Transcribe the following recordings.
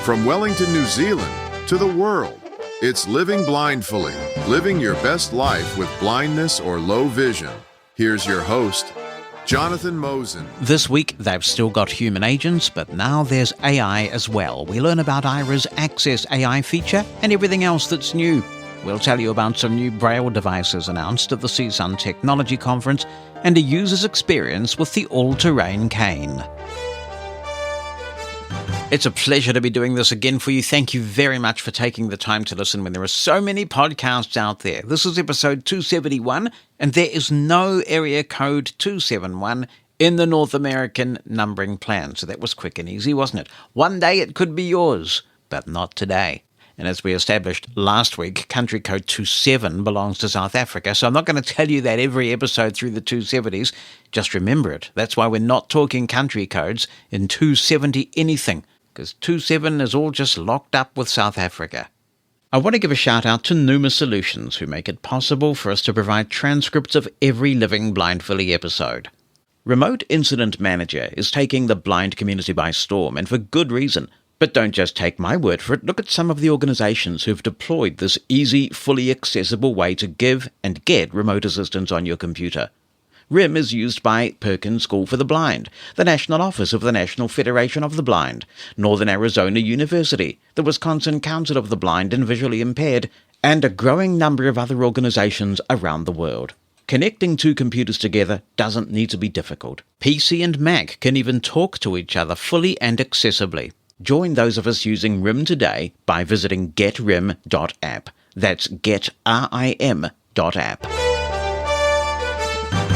From Wellington, New Zealand to the world, it's Living Blindfully, living your best life with blindness or low vision. Here's your host, Jonathan Mosen. This week, they've still got human agents, but now there's AI as well. We learn about Aira's Access AI feature and everything else that's new. We'll tell you about some new Braille devices announced at the CSUN Technology Conference and a user's experience with the all-terrain cane. It's a pleasure to be doing this again for you. Thank you very much for taking the time to listen when there are so many podcasts out there. This is episode 271, and there is no area code 271 in the North American numbering plan. So that was quick and easy, wasn't it? One day it could be yours, but not today. And as we established last week, country code 27 belongs to South Africa. So I'm not going to tell you that every episode through the 270s. Just remember it. That's why we're not talking country codes in 270 anything, because 27 is all just locked up with South Africa. I want to give a shout out to Numa Solutions, who make it possible for us to provide transcripts of every Living Blindfully episode. Remote Incident Manager is taking the blind community by storm, and for good reason. But don't just take my word for it. Look at some of the organizations who've deployed this easy, fully accessible way to give and get remote assistance on your computer. RIM is used by Perkins School for the Blind, the National Office of the National Federation of the Blind, Northern Arizona University, the Wisconsin Council of the Blind and Visually Impaired, and a growing number of other organizations around the world. Connecting two computers together doesn't need to be difficult. PC and Mac can even talk to each other fully and accessibly. Join those of us using RIM today by visiting getrim.app. That's getrim.app.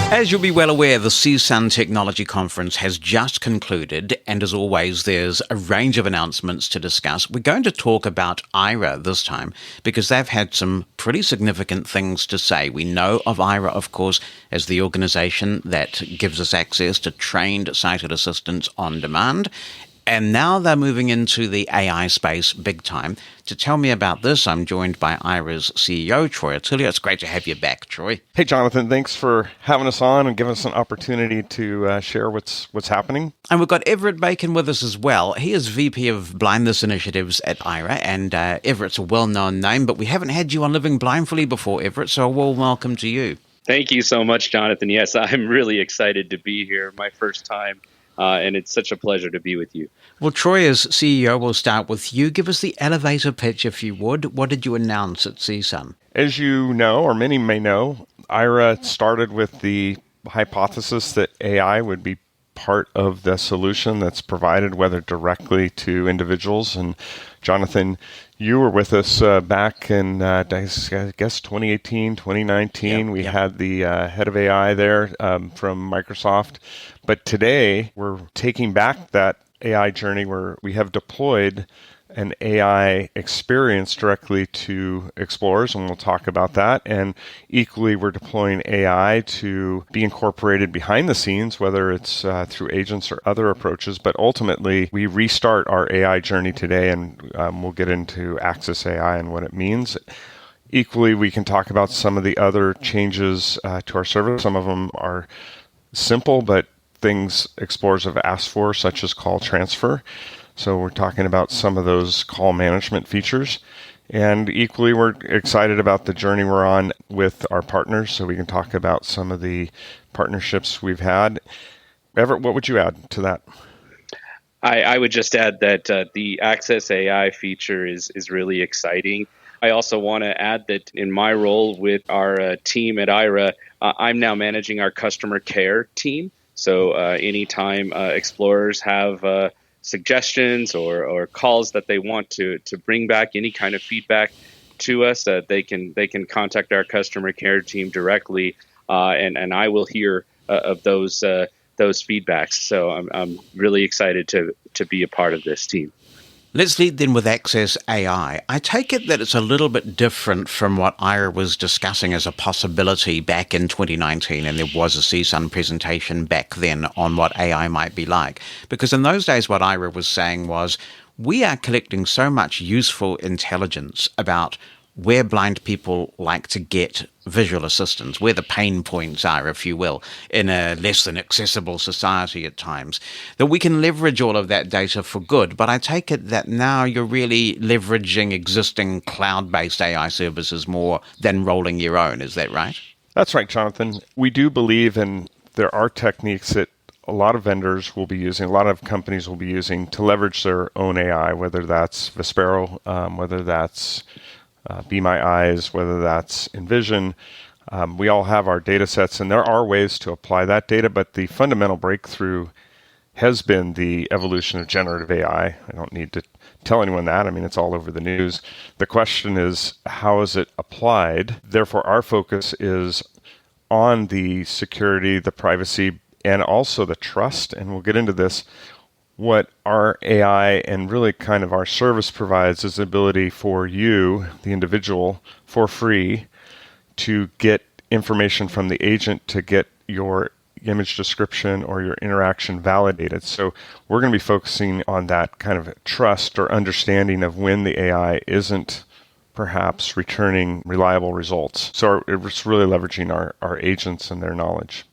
As you'll be well aware, the CSUN Technology Conference has just concluded, and as always, there's a range of announcements to discuss. We're going to talk about Aira this time, because they've had some pretty significant things to say. We know of Aira, of course, as the organization that gives us access to trained sighted assistants on demand. And now they're moving into the AI space big time. To tell me about this, I'm joined by Aira's CEO, Troy Otillio. It's great to have you back, Troy. Hey, Jonathan. Thanks for having us on and giving us an opportunity to share what's happening. And we've got Everette Bacon with us as well. He is VP of Blindness Initiatives at Aira, and Everett's a well-known name, but we haven't had you on Living Blindfully before, Everette, so a warm welcome to you. Thank you so much, Jonathan. Yes, I'm really excited to be here. My first time. And it's such a pleasure to be with you. Well, Troy, as CEO, we'll start with you. Give us the elevator pitch, if you would. What did you announce at CSUN? As you know, or many may know, Aira started with the hypothesis that AI would be part of the solution that's provided, whether directly to individuals. And Jonathan, you were with us back in, I guess, 2018, 2019. We had the head of AI there from Microsoft. But today, we're taking back that AI journey where we have deployed an AI experience directly to explorers, and we'll talk about that. And equally, we're deploying AI to be incorporated behind the scenes, whether it's through agents or other approaches. But ultimately, we restart our AI journey today, and we'll get into Access AI and what it means. Equally, we can talk about some of the other changes to our service. Some of them are simple, but things explorers have asked for, such as call transfer. So we're talking about some of those call management features. And equally, we're excited about the journey we're on with our partners, so we can talk about some of the partnerships we've had. Everette, what would you add to that? I would just add that the Access AI feature is really exciting. I also want to add that in my role with our team at Aira, I'm now managing our customer care team. So anytime explorers have suggestions or calls that they want to bring back any kind of feedback to us, they can contact our customer care team directly, and I will hear of those feedbacks. So I'm really excited to be a part of this team. Let's lead then with Access AI. I take it that it's a little bit different from what Aira was discussing as a possibility back in 2019, and there was a CSUN presentation back then on what AI might be like. Because in those days, what Aira was saying was, we are collecting so much useful intelligence about where blind people like to get visual assistance, where the pain points are, if you will, in a less than accessible society at times, that we can leverage all of that data for good. But I take it that now you're really leveraging existing cloud-based AI services more than rolling your own. Is that right? That's right, Jonathan. We do believe there are techniques that a lot of vendors will be using, a lot of companies will be using to leverage their own AI, whether that's Vespero, whether that's Be My Eyes, whether that's Envision. We all have our data sets, and there are ways to apply that data, but the fundamental breakthrough has been the evolution of generative AI. I don't need to tell anyone that. I mean, it's all over the news. The question is, how is it applied? Therefore, our focus is on the security, the privacy, and also the trust. And we'll get into this. What our AI and really kind of our service provides is the ability for you, the individual, for free to get information from the agent to get your image description or your interaction validated. So we're going to be focusing on that kind of trust or understanding of when the AI isn't perhaps returning reliable results. So it's really leveraging our agents and their knowledge.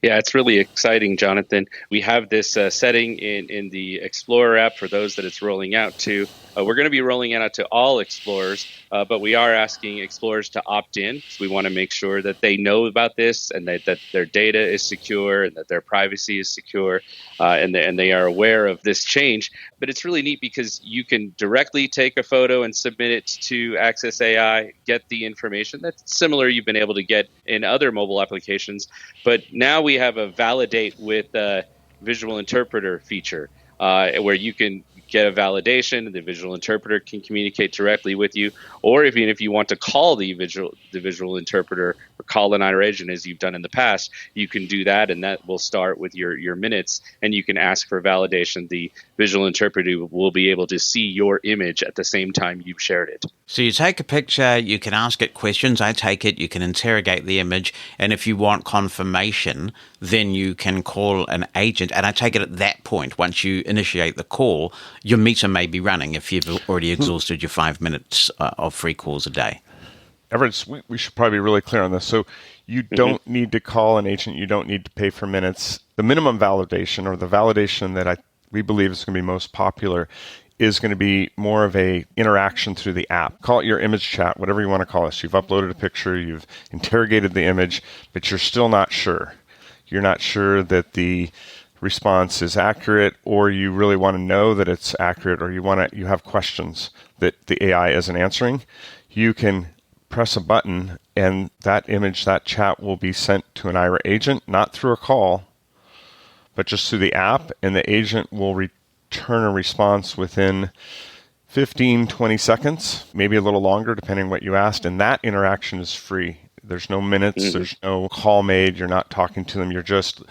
Yeah, it's really exciting, Jonathan. We have this setting in the Explorer app for those that it's rolling out to. We're going to be rolling it out to all Explorers, but we are asking Explorers to opt in. So we want to make sure that they know about this and that their data is secure and that their privacy is secure and they are aware of this change. But it's really neat because you can directly take a photo and submit it to Access AI, get the information that's similar you've been able to get in other mobile applications. But now we have a validate with visual interpreter feature where you can get a validation. The visual interpreter can communicate directly with you, or even if you want to call the visual interpreter or call an Aira agent as you've done in the past, you can do that, and that will start with your minutes, and you can ask for validation. The visual interpreter will be able to see your image at the same time you've shared it. So you take a picture, you can ask it questions, I take it, you can interrogate the image, and if you want confirmation, then you can call an agent. And I take it at that point, once you initiate the call, your meter may be running if you've already exhausted your 5 minutes of free calls a day. Everett, we should probably be really clear on this. So you don't need to call an agent. You don't need to pay for minutes. The minimum validation, or the validation that we believe is going to be most popular, is going to be more of a interaction through the app. Call it your image chat, whatever you want to call it. So you've uploaded a picture, you've interrogated the image, but you're still not sure. You're not sure that the response is accurate, or you really want to know that it's accurate, or you have questions that the AI isn't answering. You can press a button and that image, that chat will be sent to an Aira agent, not through a call, but just through the app, and the agent will return a response within 15, 20 seconds, maybe a little longer, depending on what you asked, and that interaction is free. There's no minutes, there's no call made, you're not talking to them, you're just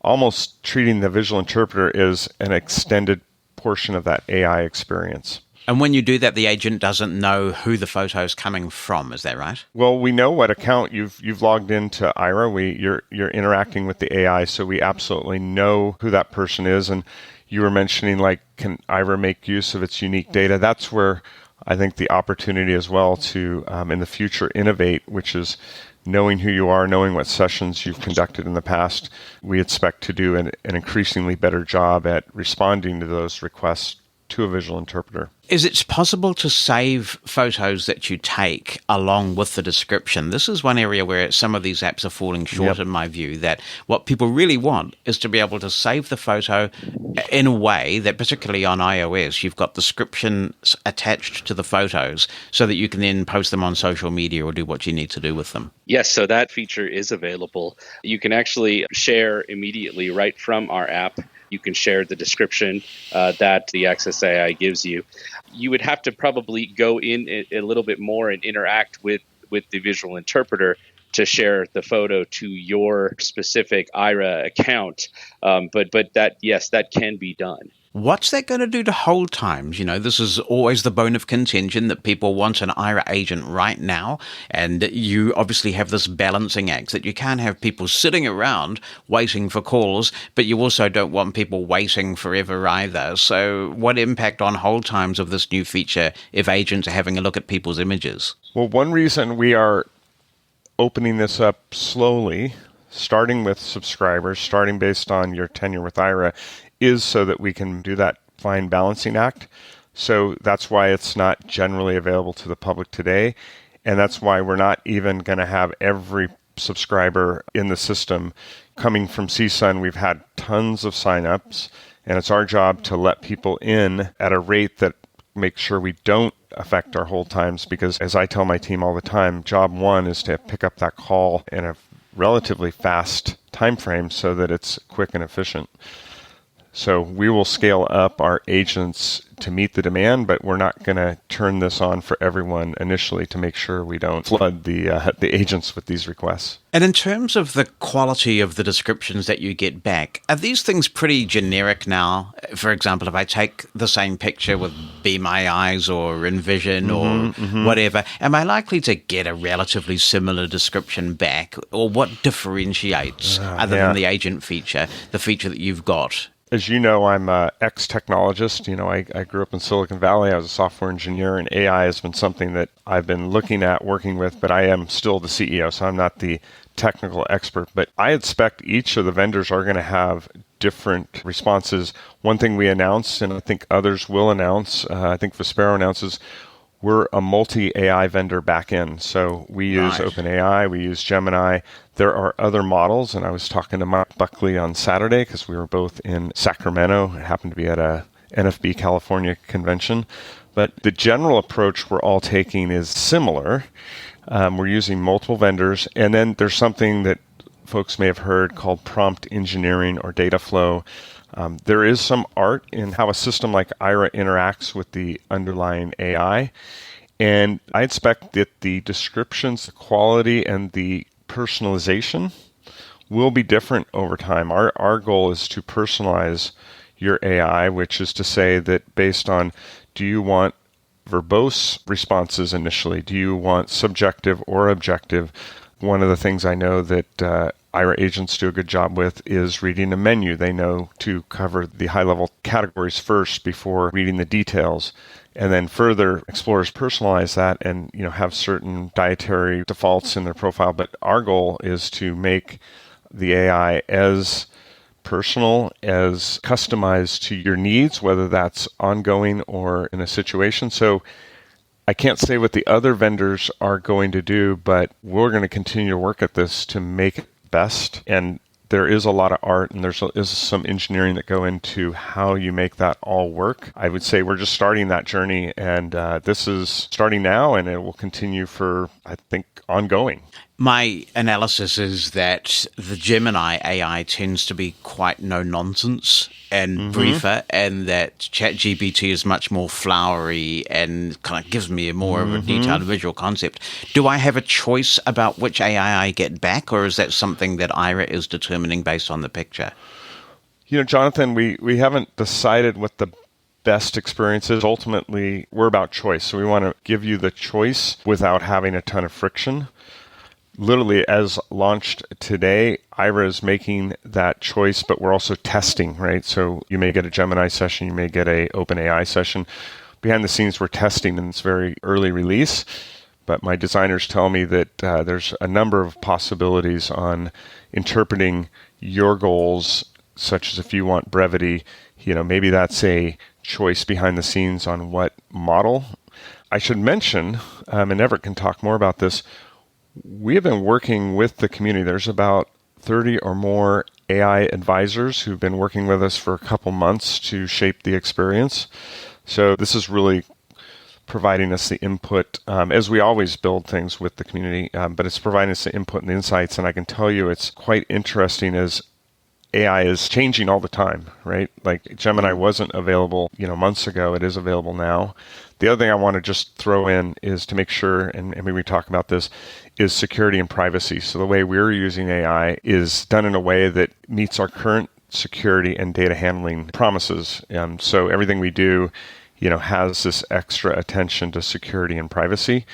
almost treating the visual interpreter as an extended portion of that AI experience. And when you do that, the agent doesn't know who the photo is coming from. Is that right? Well, we know what account you've logged into Aira. You're interacting with the AI, so we absolutely know who that person is. And you were mentioning, like, can Aira make use of its unique data? That's where I think the opportunity as well to, in the future, innovate, which is knowing who you are, knowing what sessions you've conducted in the past. We expect to do an increasingly better job at responding to those requests to a visual interpreter. Is it possible to save photos that you take along with the description? This is one area where some of these apps are falling short, in my view, that what people really want is to be able to save the photo in a way that, particularly on iOS, you've got descriptions attached to the photos so that you can then post them on social media or do what you need to do with them. Yes, so that feature is available. You can actually share immediately right from our app. You can share the description that the Access AI gives you. You would have to probably go in a little bit more and interact with the visual interpreter to share the photo to your specific Aira account. But that, yes, that can be done. What's that going to do to hold times? You know, this is always the bone of contention that people want an Aira agent right now. And you obviously have this balancing act that you can't have people sitting around waiting for calls, but you also don't want people waiting forever either. So what impact on hold times of this new feature if agents are having a look at people's images? Well, one reason we are opening this up slowly, starting with subscribers, starting based on your tenure with Aira, is so that we can do that fine balancing act. So that's why it's not generally available to the public today. And that's why we're not even going to have every subscriber in the system. Coming from CSUN, we've had tons of signups, and it's our job to let people in at a rate that makes sure we don't affect our hold times, because as I tell my team all the time, job one is to pick up that call in a relatively fast time frame so that it's quick and efficient. So we will scale up our agents to meet the demand, but we're not going to turn this on for everyone initially to make sure we don't flood the agents with these requests. And in terms of the quality of the descriptions that you get back, are these things pretty generic now? For example, if I take the same picture with Be My Eyes or Envision or whatever, am I likely to get a relatively similar description back? Or what differentiates, other than the agent feature, the feature that you've got? As you know, I'm an ex-technologist. You know, I grew up in Silicon Valley. I was a software engineer, and AI has been something that I've been looking at, working with, but I am still the CEO, so I'm not the technical expert. But I expect each of the vendors are going to have different responses. One thing we announced, and I think others will announce, I think Vespero announces, we're a multi-AI vendor backend. So we use OpenAI, we use Gemini. There are other models, and I was talking to Mark Buckley on Saturday because we were both in Sacramento. It happened to be at a NFB California convention. But the general approach we're all taking is similar. We're using multiple vendors, and then there's something that folks may have heard called prompt engineering or data flow. There is some art in how a system like Aira interacts with the underlying AI. And I expect that the descriptions, the quality, and the personalization will be different over time. Our goal is to personalize your AI, which is to say that based on, do you want verbose responses initially? Do you want subjective or objective? One of the things I know that Aira agents do a good job with is reading a menu. They know to cover the high-level categories first before reading the details. And then further, explorers personalize that and have certain dietary defaults in their profile. But our goal is to make the AI as personal, as customized to your needs, whether that's ongoing or in a situation. So I can't say what the other vendors are going to do, but we're going to continue to work at this to make it best. And there is a lot of art and is some engineering that go into how you make that all work. I would say we're just starting that journey, and this is starting now, and it will continue for, I think, ongoing. My analysis is that the Gemini AI tends to be quite no-nonsense and briefer, and that ChatGPT is much more flowery and kind of gives me more of a detailed visual concept. Do I have a choice about which AI I get back, or is that something that Aira is determining based on the picture? Jonathan, we haven't decided what the best experience is. Ultimately, we're about choice, so we want to give you the choice without having a ton of friction. Literally, as launched today, Aira is making that choice, but we're also testing, right? So you may get a Gemini session, you may get a OpenAI session. Behind the scenes, we're testing in this very early release, but my designers tell me that there's a number of possibilities on interpreting your goals, such as if you want brevity, maybe that's a choice behind the scenes on what model. I should mention, and Everett can talk more about this, we have been working with the community. There's about 30 or more AI advisors who've been working with us for a couple months to shape the experience. So this is really providing us the input, as we always build things with the community, but it's providing us the input and the insights. And I can tell you it's quite interesting as AI is changing all the time, right? Like Gemini wasn't available, months ago. It is available now. The other thing I want to just throw in is to make sure, and maybe we talk about this, is security and privacy. So the way we're using AI is done in a way that meets our current security and data handling promises. So everything we do, has this extra attention to security and privacy.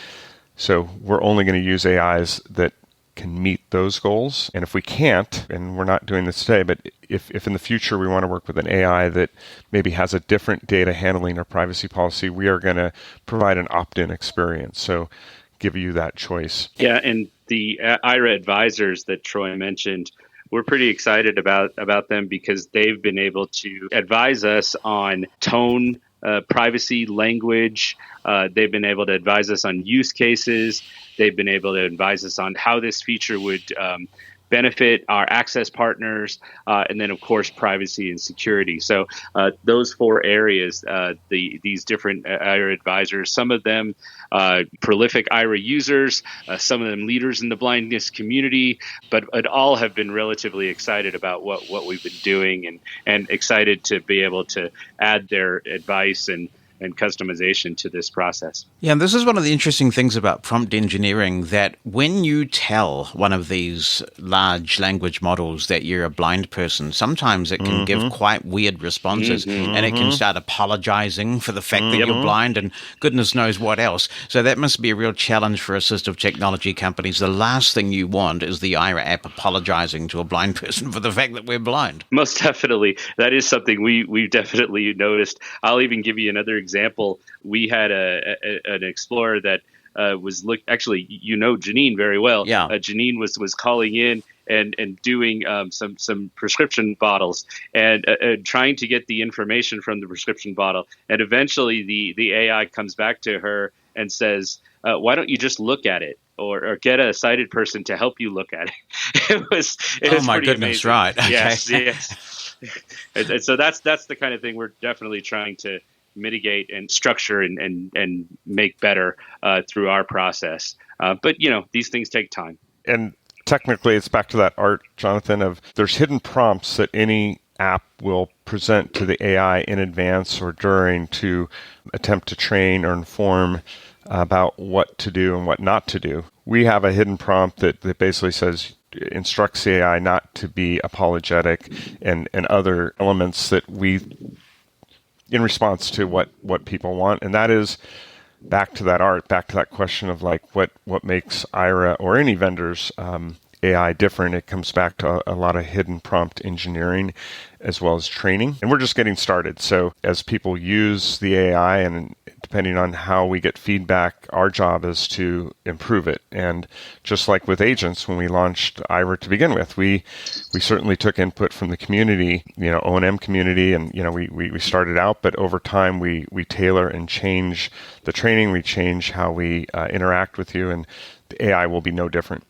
So we're only going to use AIs that can meet those goals. And if we can't, and we're not doing this today, but if in the future we want to work with an AI that maybe has a different data handling or privacy policy, we are going to provide an opt-in experience. So give you that choice. Yeah, and the Aira advisors that Troy mentioned, we're pretty excited about them because they've been able to advise us on tone, privacy, language. They've been able to advise us on use cases. They've been able to advise us on how this feature would benefit our access partners, and then, of course, privacy and security. So those four areas, these different Aira advisors, some of them prolific Aira users, some of them leaders in the blindness community, but all have been relatively excited about what we've been doing and excited to be able to add their advice and customization to this process. Yeah, and this is one of the interesting things about prompt engineering, that when you tell one of these large language models that you're a blind person, sometimes it can give quite weird responses, and it can start apologizing for the fact that you're blind and goodness knows what else. So that must be a real challenge for assistive technology companies. The last thing you want is the Aira app apologizing to a blind person for the fact that we're blind. Most definitely. That is something we've definitely noticed. I'll even give you another example. We had an Explorer that was actually, Janine very well. Yeah. Janine was calling in and doing some prescription bottles and trying to get the information from the prescription bottle. And eventually the AI comes back to her and says, why don't you just look at it? Or get a sighted person to help you look at it. It was oh my pretty goodness, amazing. right. Okay. Yes. And so that's the kind of thing we're definitely trying to mitigate and structure and make better through our process. But, these things take time. And technically, it's back to that art, Jonathan, of there's hidden prompts that any app will present to the AI in advance or during to attempt to train or inform about what to do and what not to do. We have a hidden prompt that basically instructs the AI not to be apologetic and other elements that we, in response to what people want. And that is back to that art, back to that question of like what makes Aira or any vendor's AI different. It comes back to a lot of hidden prompt engineering as well as training. And we're just getting started. So as people use the AI and depending on how we get feedback, our job is to improve it. And just like with agents, when we launched Aira to begin with, we certainly took input from the community, O&M community, and we started out, but over time we tailor and change the training, we change how we interact with you, and the AI will be no different.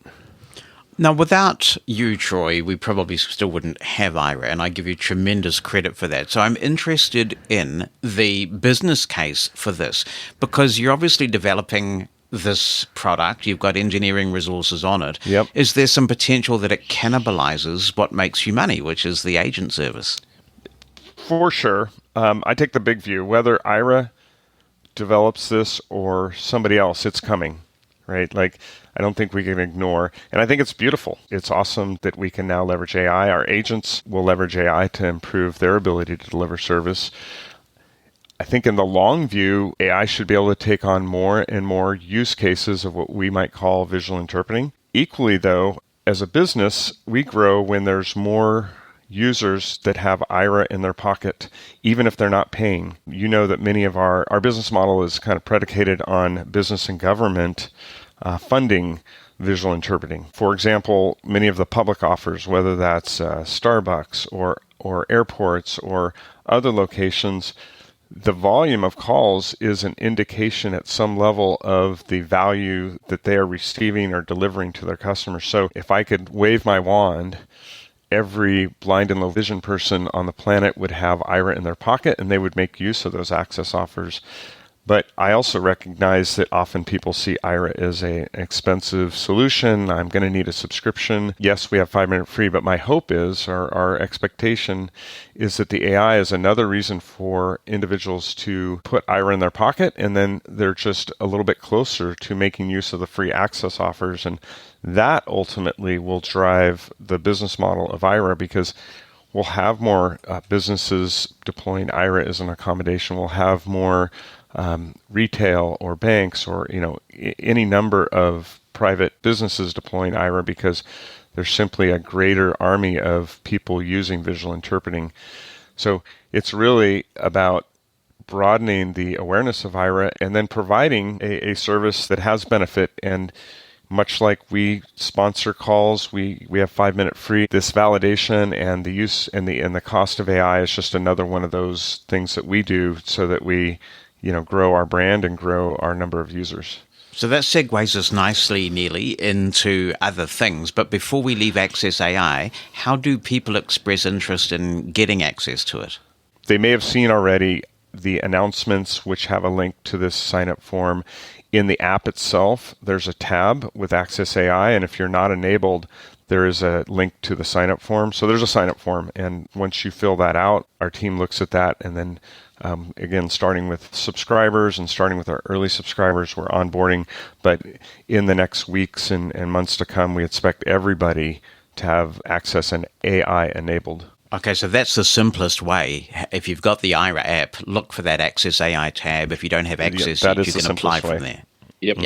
Now, without you, Troy, we probably still wouldn't have Aira, and I give you tremendous credit for that. So I'm interested in the business case for this, because you're obviously developing this product. You've got engineering resources on it. Yep. Is there some potential that it cannibalizes what makes you money, which is the agent service? For sure. I take the big view. Whether Aira develops this or somebody else, it's coming, right? Like, I don't think we can ignore. And I think it's beautiful. It's awesome that we can now leverage AI. Our agents will leverage AI to improve their ability to deliver service. I think in the long view, AI should be able to take on more and more use cases of what we might call visual interpreting. Equally, though, as a business, we grow when there's more users that have Aira in their pocket, even if they're not paying. You know that many of our business model is kind of predicated on business and government funding visual interpreting. For example, many of the public offers, whether that's Starbucks or airports or other locations, the volume of calls is an indication at some level of the value that they are receiving or delivering to their customers. So if I could wave my wand, every blind and low vision person on the planet would have Aira in their pocket and they would make use of those access offers. But I also recognize that often people see Aira as an expensive solution. I'm going to need a subscription. Yes, we have 5-minute free, but my hope is, or our expectation is that the AI is another reason for individuals to put Aira in their pocket, and then they're just a little bit closer to making use of the free access offers. And that ultimately will drive the business model of Aira, because we'll have more businesses deploying Aira as an accommodation. We'll have more retail or banks or any number of private businesses deploying Aira because there's simply a greater army of people using visual interpreting. So it's really about broadening the awareness of Aira and then providing a service that has benefit. And much like we sponsor calls, we have 5-minute free. This validation and the use and the cost of AI is just another one of those things that we do so that we grow our brand and grow our number of users. So that segues us nicely, Neely, into other things. But before we leave Access AI, how do people express interest in getting access to it? They may have seen already the announcements, which have a link to this sign-up form. In the app itself, there's a tab with Access AI, and if you're not enabled, there is a link to the sign-up form. So there's a sign-up form, and once you fill that out, our team looks at that, and then again, starting with subscribers and starting with our early subscribers, we're onboarding. But in the next weeks and months to come, we expect everybody to have Access and AI enabled. Okay, so that's the simplest way. If you've got the Aira app, look for that Access AI tab. If you don't have access, you can apply from there. Yep.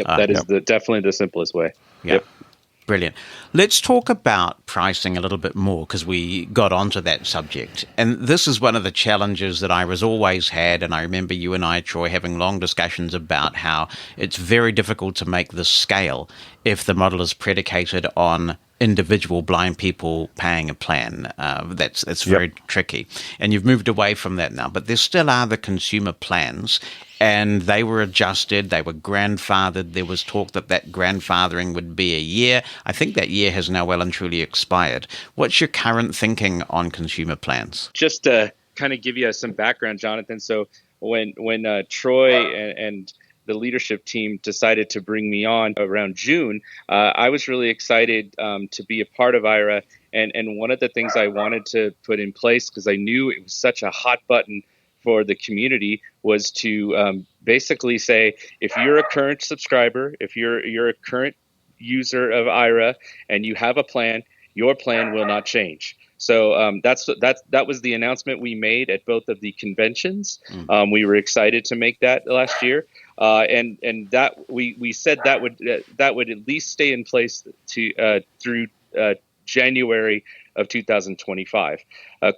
That is definitely the simplest way. Yep. Brilliant. Let's talk about pricing a little bit more because we got onto that subject. And this is one of the challenges that Aira's always had. And I remember you and I, Troy, having long discussions about how it's very difficult to make this scale if the model is predicated on individual blind people paying a plan. That's very tricky. And you've moved away from that now. But there still are the consumer plans. And they were adjusted, they were grandfathered. There was talk that grandfathering would be a year. I think that year has now well and truly expired. What's your current thinking on consumer plans? Just to kind of give you some background, Jonathan. So when Troy and the leadership team decided to bring me on around June, I was really excited to be a part of Aira. And one of the things I wanted to put in place, because I knew it was such a hot button for the community, was to basically say, if you're a current subscriber, if you're a current user of Aira and you have a plan, your plan will not change. So that was the announcement we made at both of the conventions. We were excited to make that last year, and that we said that would at least stay in place through January of 2025.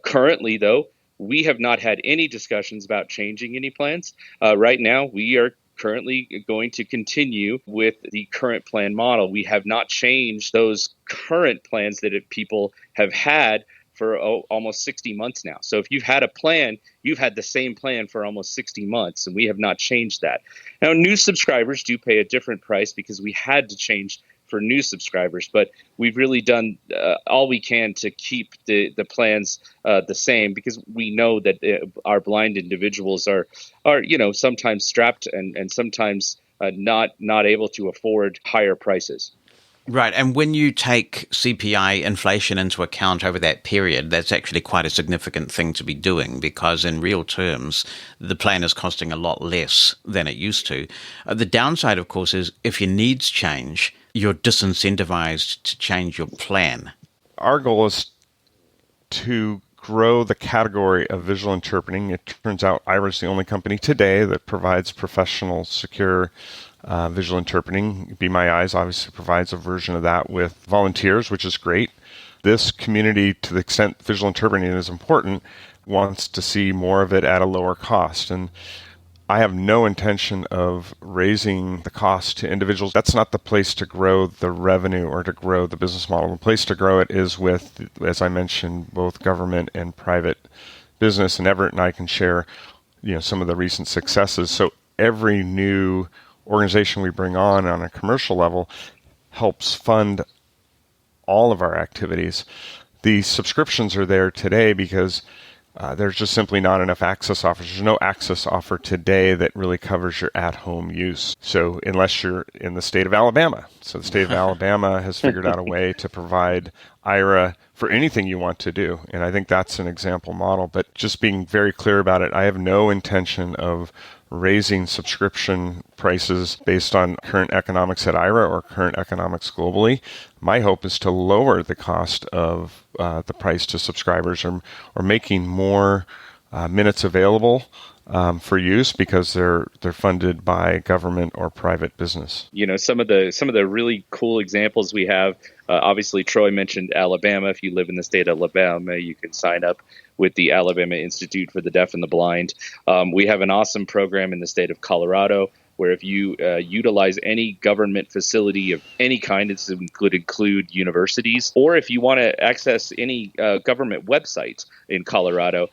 Currently, though, we have not had any discussions about changing any plans. Right now, we are currently going to continue with the current plan model. We have not changed those current plans that people have had for almost 60 months now. So if you've had a plan, you've had the same plan for almost 60 months, and we have not changed that. Now, new subscribers do pay a different price because we had to change for new subscribers, but we've really done all we can to keep the plans the same, because we know that our blind individuals are sometimes strapped and sometimes not able to afford higher prices. Right, and when you take CPI inflation into account over that period, that's actually quite a significant thing to be doing, because in real terms, the plan is costing a lot less than it used to. The downside, of course, is if your needs change, you're disincentivized to change your plan. Our goal is to grow the category of visual interpreting. It turns out Aira is the only company today that provides professional, secure visual interpreting. Be My Eyes obviously provides a version of that with volunteers, which is great. This community, to the extent visual interpreting is important, wants to see more of it at a lower cost. And I have no intention of raising the cost to individuals. That's not the place to grow the revenue or to grow the business model. The place to grow it is with, as I mentioned, both government and private business. And Everett and I can share, some of the recent successes. So every new organization we bring on a commercial level helps fund all of our activities. The subscriptions are there today because there's just simply not enough access offers. There's no access offer today that really covers your at-home use. So unless you're in the state of Alabama. So the state of Alabama has figured out a way to provide Aira for anything you want to do. And I think that's an example model. But just being very clear about it, I have no intention of raising subscription prices based on current economics at Aira or current economics globally. My hope is to lower the cost of the price to subscribers, or making more minutes available for use because they're funded by government or private business. Some of the really cool examples we have. Obviously, Troy mentioned Alabama. If you live in the state of Alabama, you can sign up with the Alabama Institute for the Deaf and the Blind. We have an awesome program in the state of Colorado where if you utilize any government facility of any kind, this could include universities, or if you want to access any government website in Colorado,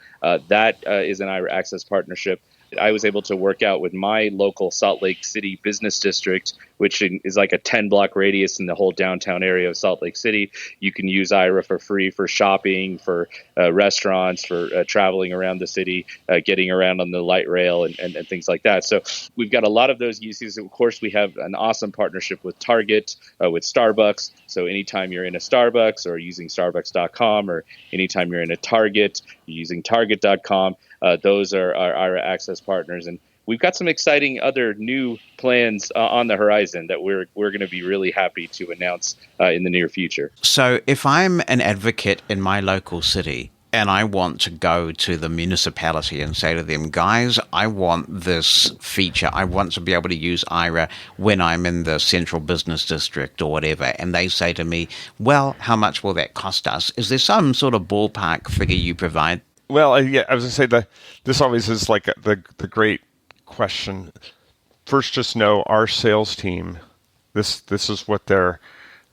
that is an Aira Access partnership. I was able to work out with my local Salt Lake City business district, which is like a 10-block radius in the whole downtown area of Salt Lake City. You can use Aira for free for shopping, for restaurants, for traveling around the city, getting around on the light rail and things like that. So we've got a lot of those uses. Of course, we have an awesome partnership with Target, with Starbucks. So anytime you're in a Starbucks or using Starbucks.com, or anytime you're in a Target, using Target.com, those are our Aira Access partners. And we've got some exciting other new plans on the horizon that we're going to be really happy to announce in the near future. So if I'm an advocate in my local city and I want to go to the municipality and say to them, guys, I want this feature. I want to be able to use Aira when I'm in the central business district or whatever. And they say to me, well, how much will that cost us? Is there some sort of ballpark figure you provide? Well, yeah, I was going to say that this always is like the great question. First, just know our sales team, this is what they're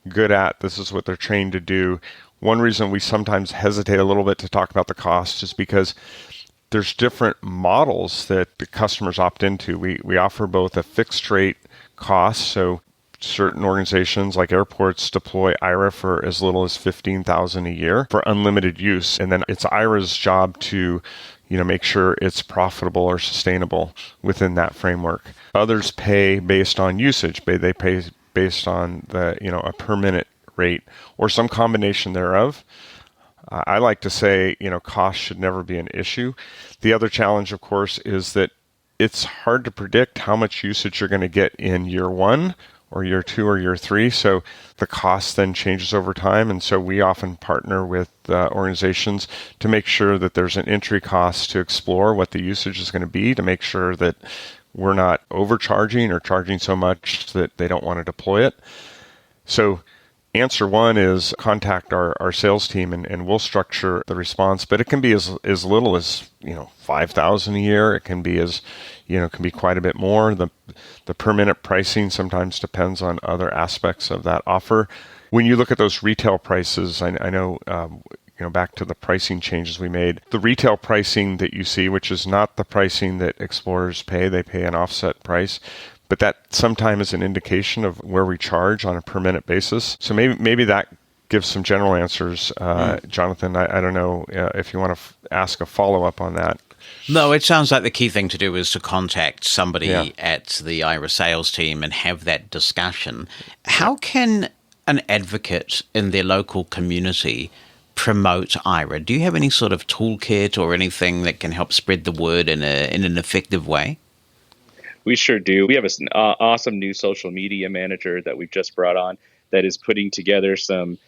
good at. This is what they're trained to do. One reason we sometimes hesitate a little bit to talk about the cost is because there's different models that the customers opt into. We offer both a fixed rate cost, so certain organizations like airports deploy Aira for as little as $15,000 a year for unlimited use. And then it's Aira's job to, make sure it's profitable or sustainable within that framework. Others pay based on usage. They pay based on a per minute rate or some combination thereof. I like to say, cost should never be an issue. The other challenge, of course, is that it's hard to predict how much usage you're going to get in year one or year two or year three. So the cost then changes over time. And so we often partner with organizations to make sure that there's an entry cost to explore what the usage is going to be, to make sure that we're not overcharging or charging so much that they don't want to deploy it. So answer one is contact our sales team and we'll structure the response, but it can be as little as, $5,000 a year. It can be can be quite a bit more. The per minute pricing sometimes depends on other aspects of that offer. When you look at those retail prices, I know, back to the pricing changes we made, the retail pricing that you see, which is not the pricing that explorers pay, they pay an offset price. But that sometimes is an indication of where we charge on a per minute basis. So maybe that gives some general answers. Jonathan, I don't know if you want to ask a follow-up on that. No, it sounds like the key thing to do is to contact somebody at the Aira sales team and have that discussion. How can an advocate in their local community promote Aira? Do you have any sort of toolkit or anything that can help spread the word in an effective way? We sure do. We have an awesome new social media manager that we've just brought on that is putting together some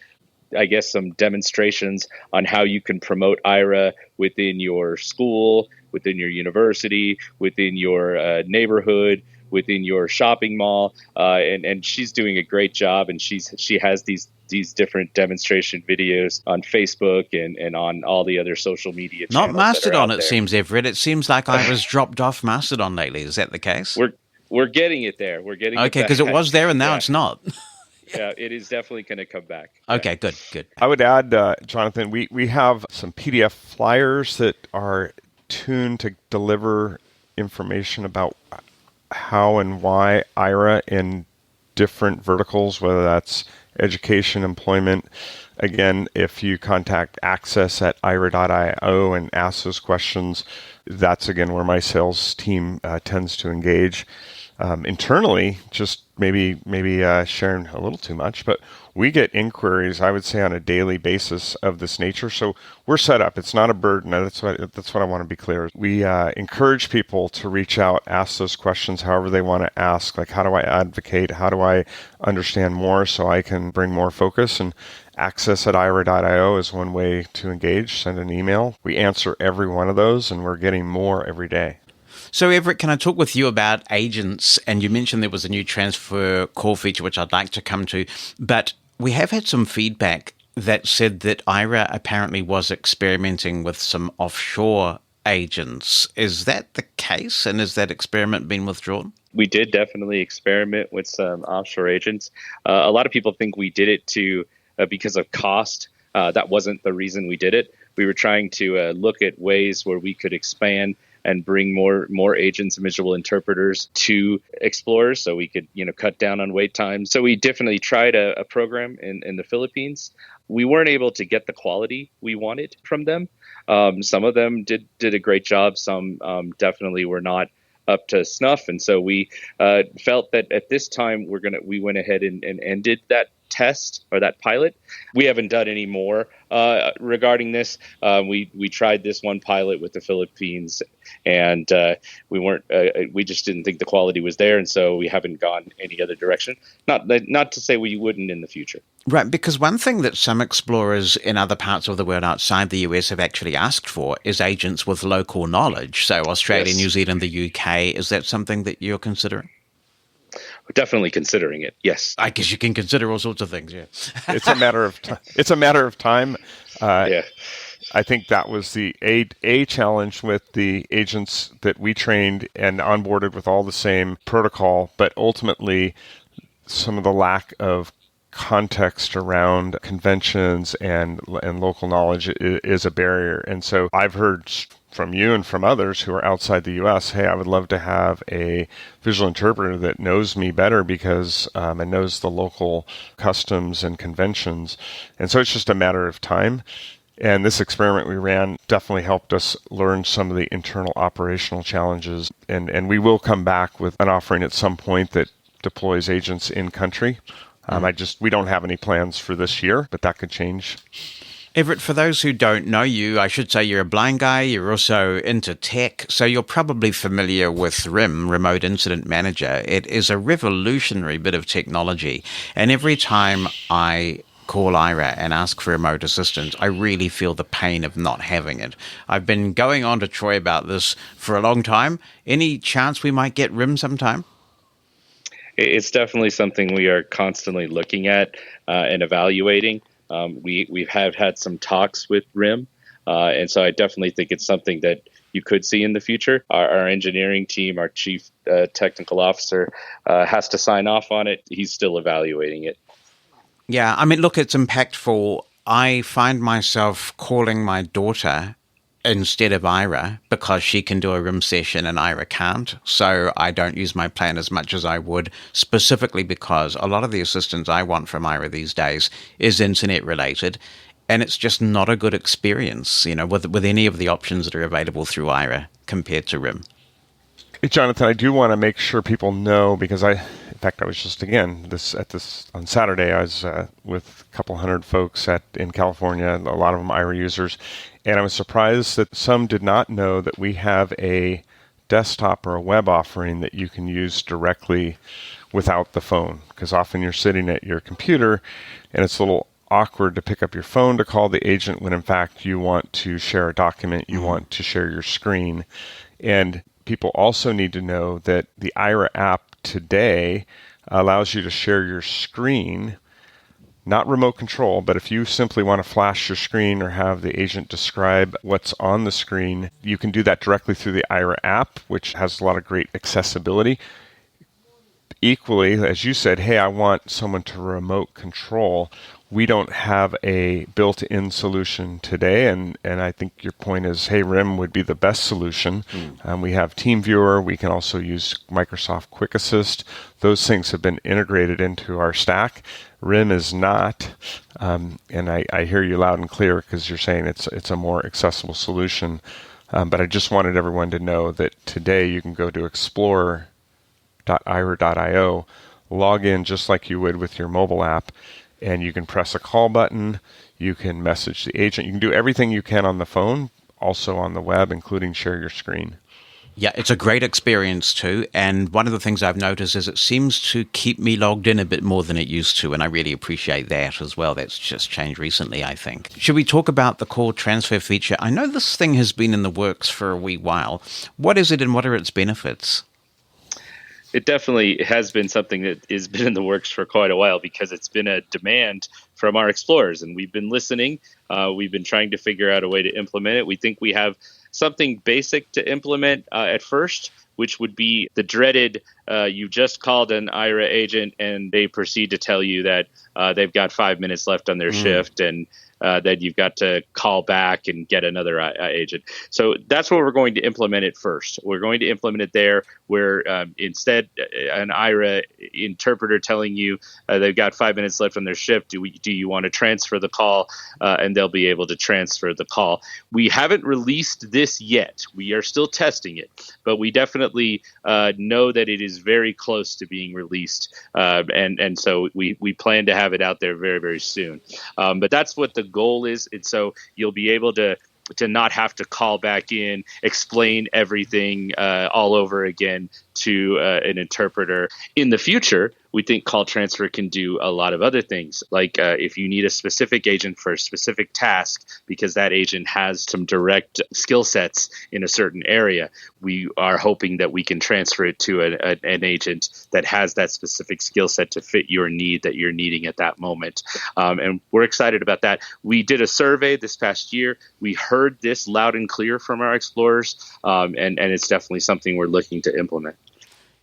demonstrations on how you can promote Aira within your school, within your university, within your neighborhood, within your shopping mall. And she's doing a great job. And she has these different demonstration videos on Facebook and on all the other social media channels. Not Mastodon, it seems, Everett. It seems like Aira's dropped off Mastodon lately. Is that the case? We're getting it there. We're getting okay, because it was there and now it's not. Yeah, it is definitely going to come back. Okay, good. I would add, Jonathan, we have some PDF flyers that are tuned to deliver information about how and why Aira in different verticals, whether that's education, employment, Again, if you contact access@aira.io and ask those questions, that's again where my sales team tends to engage. Internally, just maybe sharing a little too much, but we get inquiries, I would say, on a daily basis of this nature. So we're set up. It's not a burden. That's what I want to be clear. We encourage people to reach out, ask those questions however they want to ask. Like, how do I advocate? How do I understand more so I can bring more focus? And access@aira.io is one way to engage. Send an email. We answer every one of those, and we're getting more every day. So, Everett, can I talk with you about agents? And you mentioned there was a new transfer call feature, which I'd like to come to. But we have had some feedback that said that Aira apparently was experimenting with some offshore agents. Is that the case? And has that experiment been withdrawn? We did definitely experiment with some offshore agents. A lot of people think we did it because of cost. That wasn't the reason we did it. We were trying to look at ways where we could expand and bring more agents and visual interpreters to explorers so we could cut down on wait times. So we definitely tried a program in the Philippines. We weren't able to get the quality we wanted from them. Some of them did a great job. Some definitely were not up to snuff. And so we felt that at this time we went ahead and ended that test or that pilot. We haven't done any more regarding this. We tried this one pilot with the Philippines, and we just didn't think the quality was there, and so we haven't gone any other direction. Not to say we wouldn't in the future. Right, because one thing that some explorers in other parts of the world outside the US have actually asked for is agents with local knowledge. So Australia, Yes. New Zealand, the UK, is that something that you're considering? We're definitely considering it. Yes. I guess you can consider all sorts of things, yeah. It's a matter of time. It's a matter of time. Yeah. I think that was the a challenge with the agents that we trained and onboarded with all the same protocol, but ultimately some of the lack of context around conventions and local knowledge is a barrier. And so I've heard from you and from others who are outside the U.S., hey, I would love to have a visual interpreter that knows me better because and knows the local customs and conventions. And so it's just a matter of time. And this experiment we ran definitely helped us learn some of the internal operational challenges. And we will come back with an offering at some point that deploys agents in country. We don't have any plans for this year, but that could change. Everett, for those who don't know you, I should say you're a blind guy. You're also into tech, so you're probably familiar with RIM, Remote Incident Manager. It is a revolutionary bit of technology. And every time I call Aira and ask for remote assistance, I really feel the pain of not having it. I've been going on to Troy about this for a long time. Any chance we might get RIM sometime? It's definitely something we are constantly looking at and evaluating. We've had some talks with RIM, and so I definitely think it's something that you could see in the future. Our engineering team, our chief technical officer, has to sign off on it. He's still evaluating it. Yeah, I mean, look, it's impactful. I find myself calling my daughter instead of Aira because she can do a RIM session and Aira can't. So I don't use my plan as much as I would, specifically because a lot of the assistance I want from Aira these days is internet related. And it's just not a good experience, with any of the options that are available through Aira compared to RIM. Hey, Jonathan, I do want to make sure people know, because in fact, I was just on Saturday. I was with a couple hundred folks in California, a lot of them Aira users, and I was surprised that some did not know that we have a desktop or a web offering that you can use directly without the phone. Because often you're sitting at your computer, and it's a little awkward to pick up your phone to call the agent when in fact you want to share a document, you want to share your screen. And people also need to know that the Aira app today allows you to share your screen, not remote control, but if you simply want to flash your screen or have the agent describe what's on the screen, you can do that directly through the Aira app, which has a lot of great accessibility. Equally, as you said, hey, I want someone to remote control. We don't have a built-in solution today, and I think your point is, hey, RIM would be the best solution. We have TeamViewer. We can also use Microsoft Quick Assist. Those things have been integrated into our stack. RIM is not. And I hear you loud and clear because you're saying it's a more accessible solution. But I just wanted everyone to know that today you can go to explore.ira.io, log in just like you would with your mobile app, and you can press a call button. You can message the agent. You can do everything you can on the phone, also on the web, including share your screen. Yeah, it's a great experience too. And one of the things I've noticed is it seems to keep me logged in a bit more than it used to. And I really appreciate that as well. That's just changed recently, I think. Should we talk about the call transfer feature? I know this thing has been in the works for a wee while. What is it and what are its benefits? It definitely has been something that has been in the works for quite a while because it's been a demand from our explorers, and we've been listening. We've been trying to figure out a way to implement it. We think we have something basic to implement at first, which would be the dreaded you just called an Aira agent and they proceed to tell you that they've got 5 minutes left on their shift and that you've got to call back and get another agent. So that's where we're going to implement it first. We're going to implement it there where instead an Aira interpreter telling you they've got 5 minutes left on their shift, do you want to transfer the call? And they'll be able to transfer the call. We haven't released this yet. We are still testing it, but we definitely know that it is very close to being released. And so we plan to have it out there very, very soon. But that's what the goal is. And so you'll be able to not have to call back in, explain everything all over again to an interpreter. In the future, we think call transfer can do a lot of other things, like if you need a specific agent for a specific task because that agent has some direct skill sets in a certain area, we are hoping that we can transfer it to an agent that has that specific skill set to fit your need that you're needing at that moment. And we're excited about that. We did a survey this past year. We heard this loud and clear from our explorers, and it's definitely something we're looking to implement.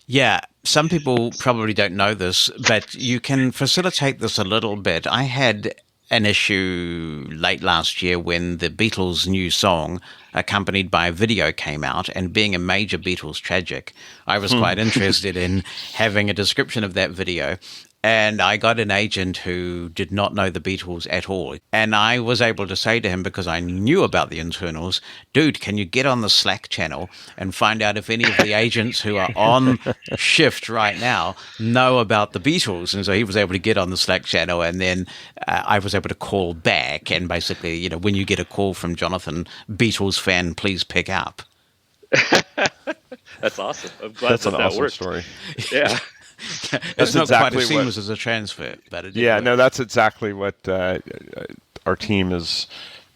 Yeah, some people probably don't know this, but you can facilitate this a little bit. I had an issue late last year when the Beatles' new song, accompanied by a video, came out, and being a major Beatles tragic, I was quite interested in having a description of that video. And I got an agent who did not know the Beatles at all. And I was able to say to him, because I knew about the internals, dude, can you get on the Slack channel and find out if any of the agents who are on shift right now know about the Beatles? And so he was able to get on the Slack channel, and then I was able to call back. And basically, when you get a call from Jonathan, Beatles fan, please pick up. That's awesome. I'm glad That's an that awesome worked. Story. Yeah. It's not exactly quite as seamless as a transfer, but it did work. no, that's exactly what our team is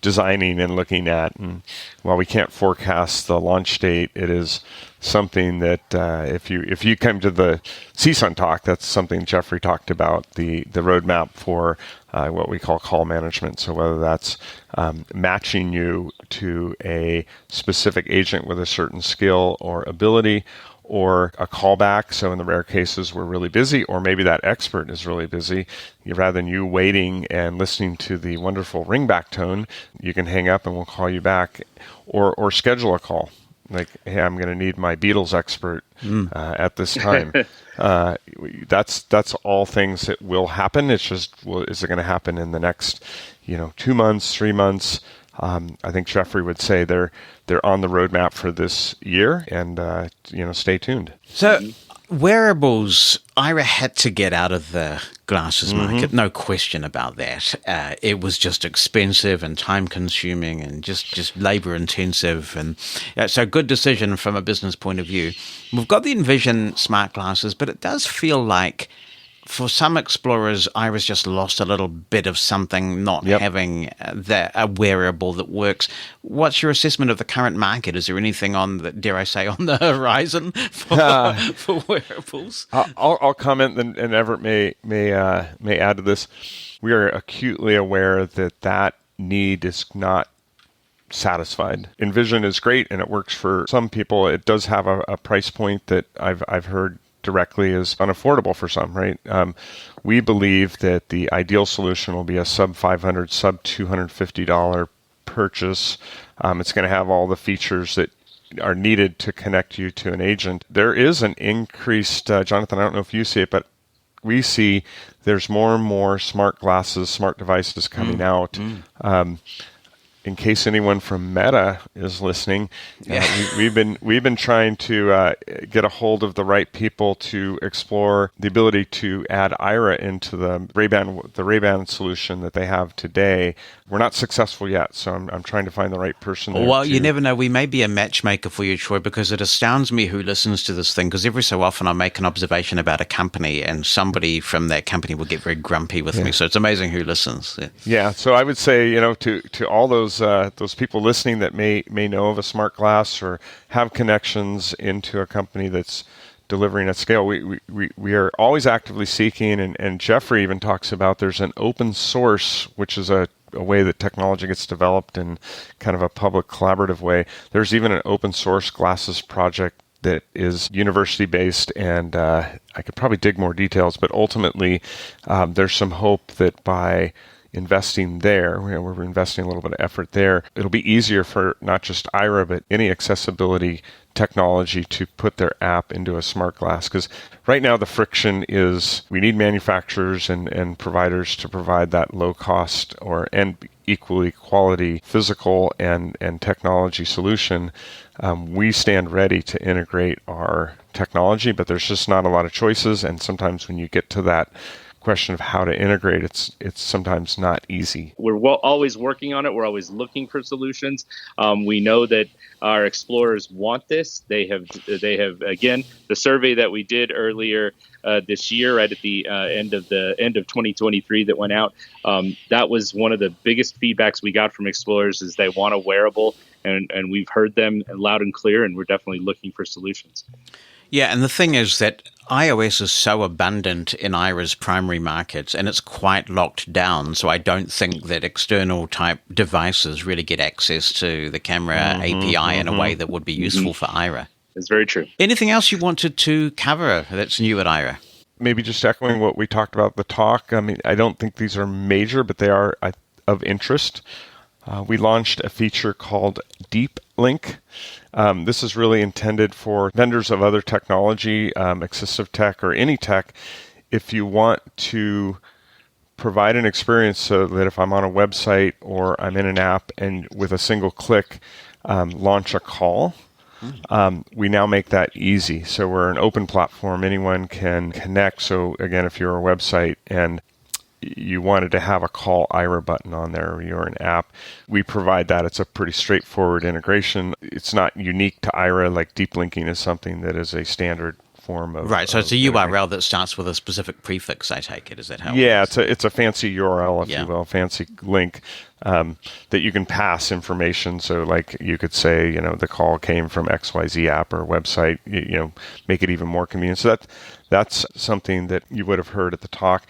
designing and looking at. And while we can't forecast the launch date, it is something that if you come to the CSUN talk, that's something Jeffrey talked about, the roadmap for what we call call management. So whether that's matching you to a specific agent with a certain skill or ability, or a callback. So in the rare cases we're really busy, or maybe that expert is really busy. Rather than you waiting and listening to the wonderful ringback tone, you can hang up and we'll call you back, or schedule a call. Like, hey, I'm going to need my Beatles expert at this time. That's all things that will happen. It's just, is it going to happen in the next, 2 months, 3 months? I think Jeffrey would say they're on the roadmap for this year, and stay tuned. So wearables, Aira had to get out of the glasses market, no question about that. It was just expensive and time consuming and just labor intensive, and so good decision from a business point of view. We've got the Envision smart glasses, but it does feel like for some explorers, Aira's just lost a little bit of something, not having a wearable that works. What's your assessment of the current market? Is there anything on the horizon for wearables? I'll comment, and Everett may add to this. We are acutely aware that need is not satisfied. Envision is great, and it works for some people. It does have a price point that I've heard directly is unaffordable for some, right? We believe that the ideal solution will be a sub $500, sub $250 purchase. It's going to have all the features that are needed to connect you to an agent. There is an increased, Jonathan, I don't know if you see it, but we see there's more and more smart glasses, smart devices coming out. In case anyone from Meta is listening, we've been trying to get a hold of the right people to explore the ability to add Aira into the Ray-Ban solution that they have today. We're not successful yet, so I'm trying to find the right person there. Well, you never know. We may be a matchmaker for you, Troy, because it astounds me who listens to this thing, because every so often I make an observation about a company and somebody from that company will get very grumpy with me. So it's amazing who listens. Yeah, so I would say, to all those people listening that may know of a smart glass or have connections into a company that's delivering at scale, we are always actively seeking, and Jeffrey even talks about there's an open source, which is a way that technology gets developed in kind of a public collaborative way. There's even an open source glasses project that is university based, and I could probably dig more details, but ultimately there's some hope that by investing there, we're investing a little bit of effort there, it'll be easier for not just Aira, but any accessibility technology to put their app into a smart glass. Because right now the friction is we need manufacturers and providers to provide that low cost and equally quality physical and technology solution. We stand ready to integrate our technology, but there's just not a lot of choices. And sometimes when you get to that question of how to integrate, it's sometimes not easy. We're always working on it. We're always looking for solutions. We know that our explorers want this. They have again, the survey that we did earlier this year, right at the end of 2023 that went out, that was one of the biggest feedbacks we got from explorers is they want a wearable, and we've heard them loud and clear, and we're definitely looking for solutions. Yeah, and the thing is that iOS is so abundant in Aira's primary markets, and it's quite locked down, so I don't think that external type devices really get access to the camera API in a way that would be useful for Aira. It's very true. Anything else you wanted to cover that's new at Aira? Maybe just echoing what we talked about at the talk. I mean, I don't think these are major, but they are of interest. We launched a feature called Deep Link. This is really intended for vendors of other technology, assistive tech, or any tech. If you want to provide an experience so that if I'm on a website or I'm in an app and with a single click launch a call, we now make that easy. So we're an open platform. Anyone can connect. So again, if you're a website and you wanted to have a call Aira button on there, or you're an app, we provide that. It's a pretty straightforward integration. It's not unique to Aira, like deep linking is something that is a standard form of... Right, so it's a URL that starts with a specific prefix, I take it. Is that how Yeah, it it's a fancy URL, if you will, fancy link that you can pass information. So like you could say, the call came from XYZ app or website, make it even more convenient. So that's something that you would have heard at the talk.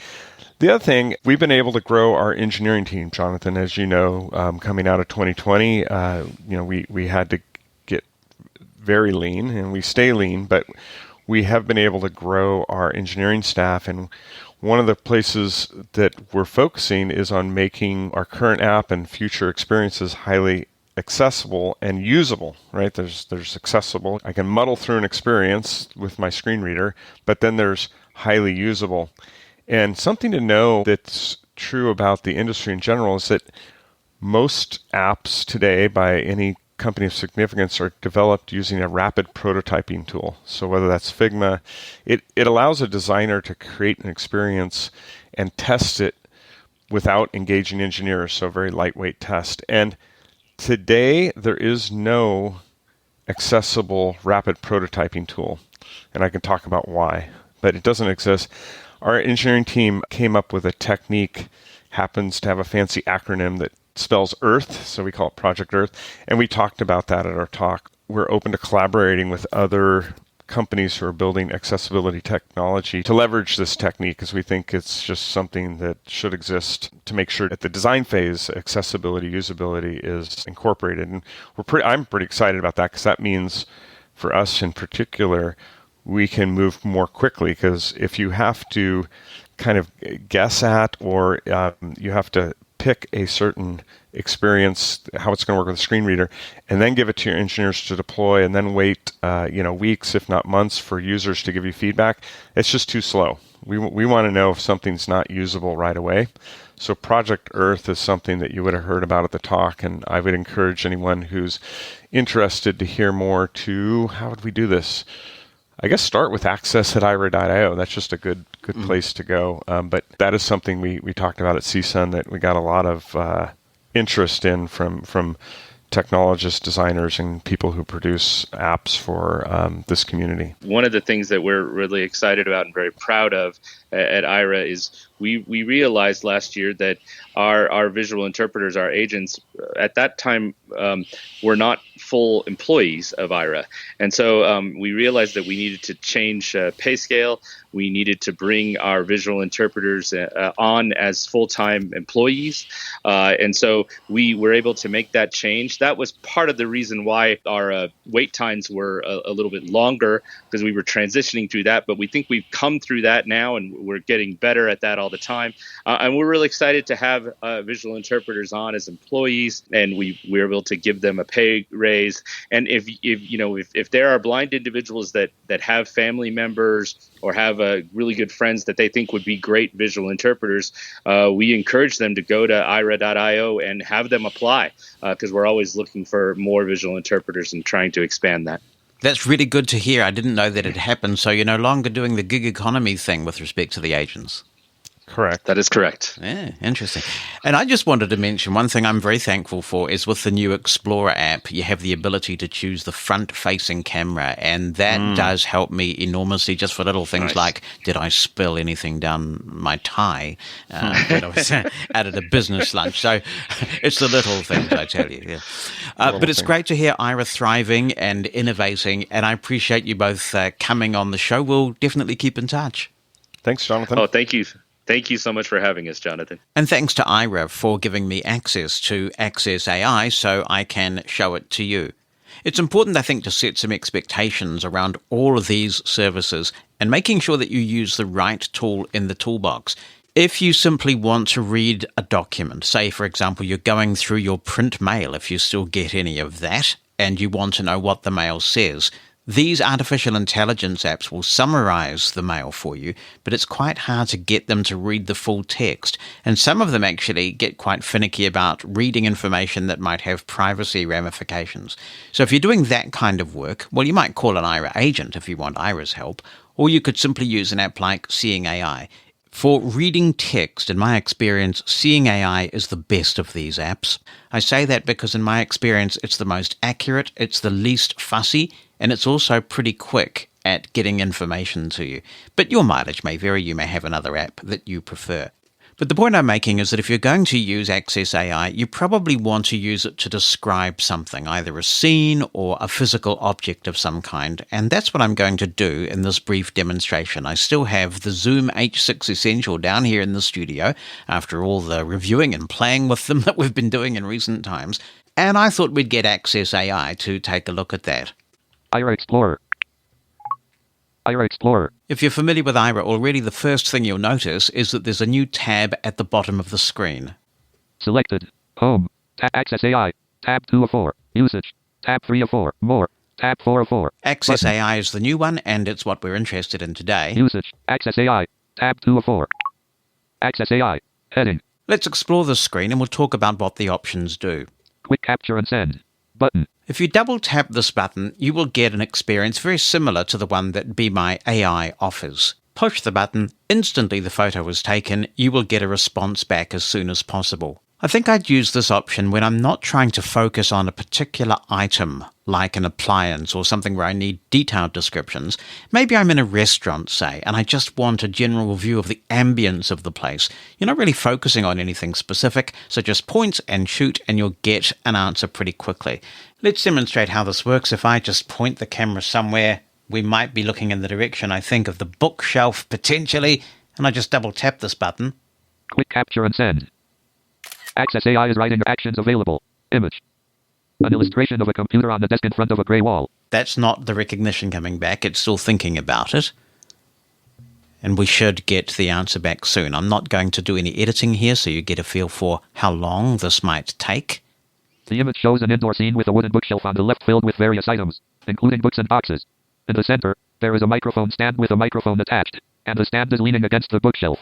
The other thing, we've been able to grow our engineering team, Jonathan, as you know, coming out of 2020, we had to get very lean, and we stay lean, but we have been able to grow our engineering staff. And one of the places that we're focusing is on making our current app and future experiences highly accessible and usable, right? There's accessible. I can muddle through an experience with my screen reader, but then there's highly usable. And something to know that's true about the industry in general is that most apps today by any company of significance are developed using a rapid prototyping tool. So whether that's Figma, it allows a designer to create an experience and test it without engaging engineers, so a very lightweight test. And today there is no accessible rapid prototyping tool, and I can talk about why, but it doesn't exist. Our engineering team came up with a technique, happens to have a fancy acronym that spells Earth, so we call it Project Earth, and we talked about that at our talk. We're open to collaborating with other companies who are building accessibility technology to leverage this technique, because we think it's just something that should exist to make sure at the design phase, accessibility, usability is incorporated. And I'm pretty excited about that, because that means for us in particular, we can move more quickly, because if you have to kind of guess at or you have to pick a certain experience, how it's going to work with a screen reader, and then give it to your engineers to deploy, and then wait, weeks, if not months, for users to give you feedback, it's just too slow. We want to know if something's not usable right away. So Project Earth is something that you would have heard about at the talk, and I would encourage anyone who's interested to hear more to, how would we do this? I guess start with access at Aira.io. That's just a good place to go. But that is something we talked about at CSUN that we got a lot of interest in from technologists, designers, and people who produce apps for this community. One of the things that we're really excited about and very proud of at Aira is we realized last year that our visual interpreters, our agents, at that time were not full employees of Aira. And so we realized that we needed to change pay scale. We needed to bring our visual interpreters on as full-time employees. And so we were able to make that change. That was part of the reason why our wait times were a little bit longer, because we were transitioning through that. But we think we've come through that now, and we're getting better at that all the time. And we're really excited to have visual interpreters on as employees, and we're able to give them a pay raise. And if there are blind individuals that have family members or have really good friends that they think would be great visual interpreters, we encourage them to go to Aira.io and have them apply, because we're always looking for more visual interpreters and trying to expand that. That's really good to hear. I didn't know that it happened. So you're no longer doing the gig economy thing with respect to the agents. Correct. That is correct. Yeah, interesting. And I just wanted to mention one thing I'm very thankful for is with the new Explorer app, you have the ability to choose the front-facing camera, and that does help me enormously just for little things like, did I spill anything down my tie when I was out at a business lunch? So it's the little things, I tell you. Yeah. But it's great to hear Aira thriving and innovating, and I appreciate you both coming on the show. We'll definitely keep in touch. Thanks, Jonathan. Oh, thank you. Thank you so much for having us, Jonathan. And thanks to Aira for giving me access to Access AI so I can show it to you. It's important, I think, to set some expectations around all of these services and making sure that you use the right tool in the toolbox. If you simply want to read a document, say, for example, you're going through your print mail, if you still get any of that, and you want to know what the mail says, these artificial intelligence apps will summarize the mail for you, but it's quite hard to get them to read the full text. And some of them actually get quite finicky about reading information that might have privacy ramifications. So if you're doing that kind of work, well, you might call an Aira agent if you want Aira's help, or you could simply use an app like Seeing AI. For reading text, in my experience, Seeing AI is the best of these apps. I say that because in my experience, it's the most accurate, it's the least fussy, and it's also pretty quick at getting information to you. But your mileage may vary. You may have another app that you prefer. But the point I'm making is that if you're going to use Access AI, you probably want to use it to describe something, either a scene or a physical object of some kind. And that's what I'm going to do in this brief demonstration. I still have the Zoom H6 Essential down here in the studio after all the reviewing and playing with them that we've been doing in recent times. And I thought we'd get Access AI to take a look at that. Aira Explorer. Aira Explorer. If you're familiar with Aira already, the first thing you'll notice is that there's a new tab at the bottom of the screen. Selected. Home. Access AI. Tab 2 of 4. Usage. Tab 3 of 4. More. Tab 4 of 4. Access Button. AI is the new one, and it's what we're interested in today. Usage. Access AI. Tab 2 of 4. Access AI. Heading. Let's explore the screen and we'll talk about what the options do. Quick capture and send. Button. If you double tap this button, you will get an experience very similar to the one that Be My AI offers. Push the button, instantly the photo is taken, you will get a response back as soon as possible. I think I'd use this option when I'm not trying to focus on a particular item, like an appliance or something where I need detailed descriptions. Maybe I'm in a restaurant, say, and I just want a general view of the ambience of the place. You're not really focusing on anything specific, so just point and shoot and you'll get an answer pretty quickly. Let's demonstrate how this works. If I just point the camera somewhere, we might be looking in the direction, I think, of the bookshelf potentially, and I just double tap this button. Quick capture and send. Access AI is writing actions available. Image. An illustration of a computer on the desk in front of a gray wall. That's not the recognition coming back. It's still thinking about it. And we should get the answer back soon. I'm not going to do any editing here, so you get a feel for how long this might take. The image shows an indoor scene with a wooden bookshelf on the left filled with various items, including books and boxes. In the center, there is a microphone stand with a microphone attached, and the stand is leaning against the bookshelf.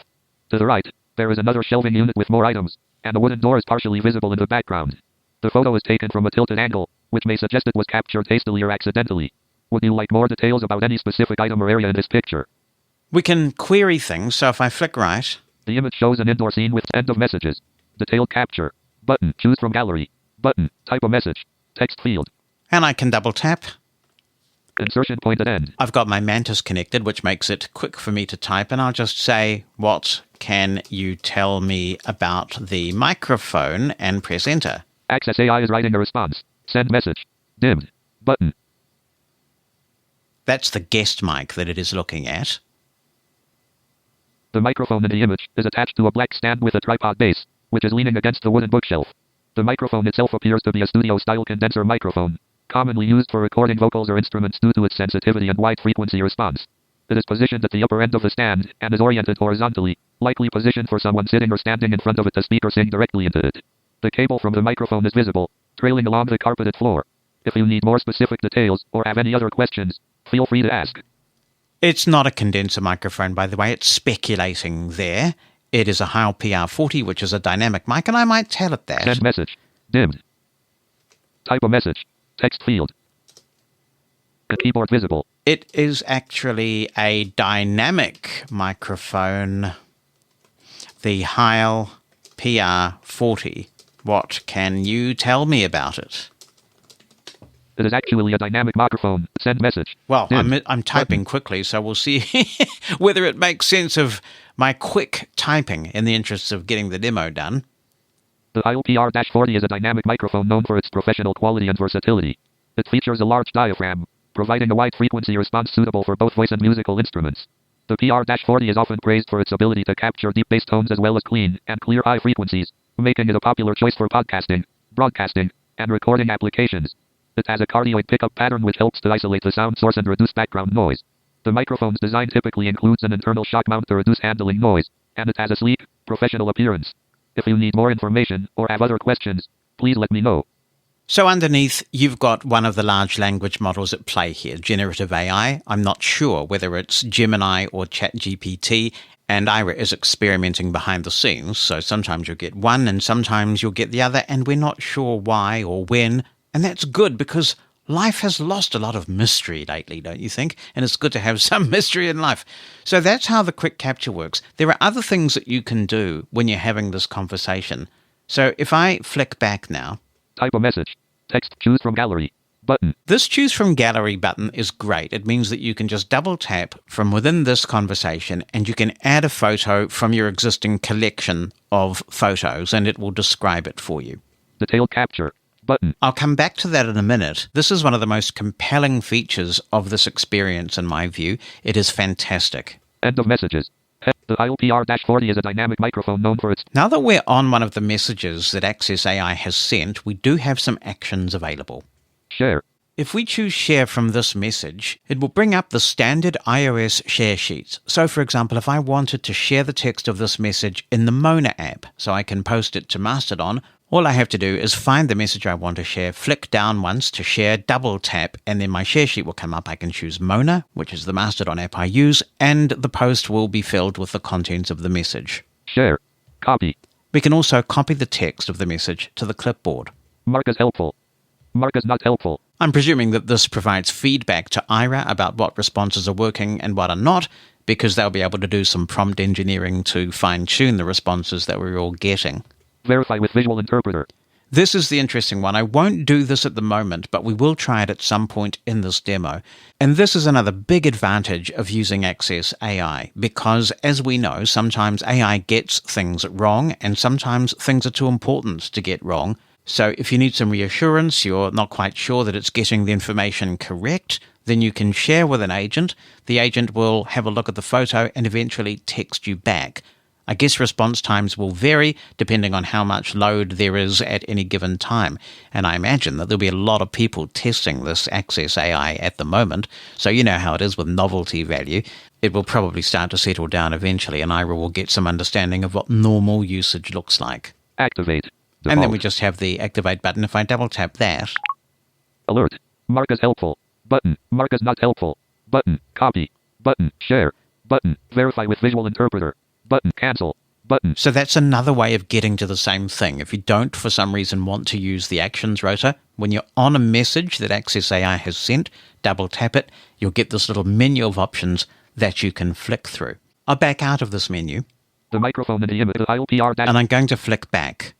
To the right, there is another shelving unit with more items, and a wooden door is partially visible in the background. The photo is taken from a tilted angle, which may suggest it was captured hastily or accidentally. Would you like more details about any specific item or area in this picture? We can query things, so if I flick right... The image shows an indoor scene with end of messages. Detailed capture. Button. Choose from gallery. Button. Type a message. Text field. And I can double tap. Insertion point at end. I've got my Mantis connected, which makes it quick for me to type, and I'll just say, what can you tell me about the microphone, and press enter. Access AI is writing a response. Send message. Dimmed. Button. That's the guest mic that it is looking at. The microphone in the image is attached to a black stand with a tripod base, which is leaning against the wooden bookshelf. The microphone itself appears to be a studio-style condenser microphone, commonly used for recording vocals or instruments due to its sensitivity and wide frequency response. It is positioned at the upper end of the stand and is oriented horizontally, likely positioned for someone sitting or standing in front of it to speak or sing directly into it. The cable from the microphone is visible, trailing along the carpeted floor. If you need more specific details or have any other questions, feel free to ask. It's not a condenser microphone, by the way. It's speculating there. It is a Heil PR40, which is a dynamic mic, and I might tell it that. Send message. Dimmed. Type a message. Text field. A keyboard visible. It is actually a dynamic microphone. The Heil PR40. What can you tell me about it? It is actually a dynamic microphone. Send message. Well, I'm typing quickly, so we'll see whether it makes sense of my quick typing in the interests of getting the demo done. The Heil PR-40 is a dynamic microphone known for its professional quality and versatility. It features a large diaphragm, providing a wide frequency response suitable for both voice and musical instruments. The PR-40 is often praised for its ability to capture deep bass tones as well as clean and clear high frequencies, making it a popular choice for podcasting, broadcasting, and recording applications. It has a cardioid pickup pattern which helps to isolate the sound source and reduce background noise. The microphone's design typically includes an internal shock mount to reduce handling noise, and it has a sleek, professional appearance. If you need more information or have other questions, please let me know. So underneath, you've got one of the large language models at play here, generative AI. I'm not sure whether it's Gemini or ChatGPT, and Aira is experimenting behind the scenes, so sometimes you'll get one and sometimes you'll get the other, and we're not sure why or when. And that's good because life has lost a lot of mystery lately, don't you think? And it's good to have some mystery in life. So that's how the quick capture works. There are other things that you can do when you're having this conversation. So if I flick back now. Type a message. Text. Choose from gallery. Button. This choose from gallery button is great. It means that you can just double tap from within this conversation and you can add a photo from your existing collection of photos and it will describe it for you. Detailed capture. Button. I'll come back to that in a minute. This is one of the most compelling features of this experience in my view. It is fantastic. End of messages. The Heil PR-40 is a dynamic microphone known for its... Now that we're on one of the messages that Access AI has sent, we do have some actions available. Share. If we choose share from this message, it will bring up the standard iOS share sheets. So for example, if I wanted to share the text of this message in the Mona app so I can post it to Mastodon, all I have to do is find the message I want to share, flick down once to share, double tap, and then my share sheet will come up. I can choose Mona, which is the Mastodon app I use, and the post will be filled with the contents of the message. Share. Copy. We can also copy the text of the message to the clipboard. Mark as helpful. Mark as not helpful. I'm presuming that this provides feedback to Aira about what responses are working and what are not, because they'll be able to do some prompt engineering to fine-tune the responses that we're all getting. Verify with visual interpreter. This is the interesting one. I won't do this at the moment, but we will try it at some point in this demo. And this is another big advantage of using Access AI, because as we know, sometimes AI gets things wrong, and sometimes things are too important to get wrong. So if you need some reassurance, you're not quite sure that it's getting the information correct, then you can share with an agent. The agent will have a look at the photo and eventually text you back. I guess response times will vary depending on how much load there is at any given time. And I imagine that there'll be a lot of people testing this Access AI at the moment. So you know how it is with novelty value. it will probably start to settle down eventually, and Aira will get some understanding of what normal usage looks like. Activate. Default. And then we just have the activate button. If I double tap that, Alert. Mark as helpful. Button. Mark as not helpful. Button. Copy. Button. Share. Button. Verify with visual interpreter. Button. Cancel. Button. so that's another way of getting to the same thing. If you don't, for some reason, want to use the actions rotor, when you're on a message that Access AI has sent, double tap it, you'll get this little menu of options that you can flick through. I'll back out of this menu, The microphone in the image. ILPR dash. and I'm going to flick back.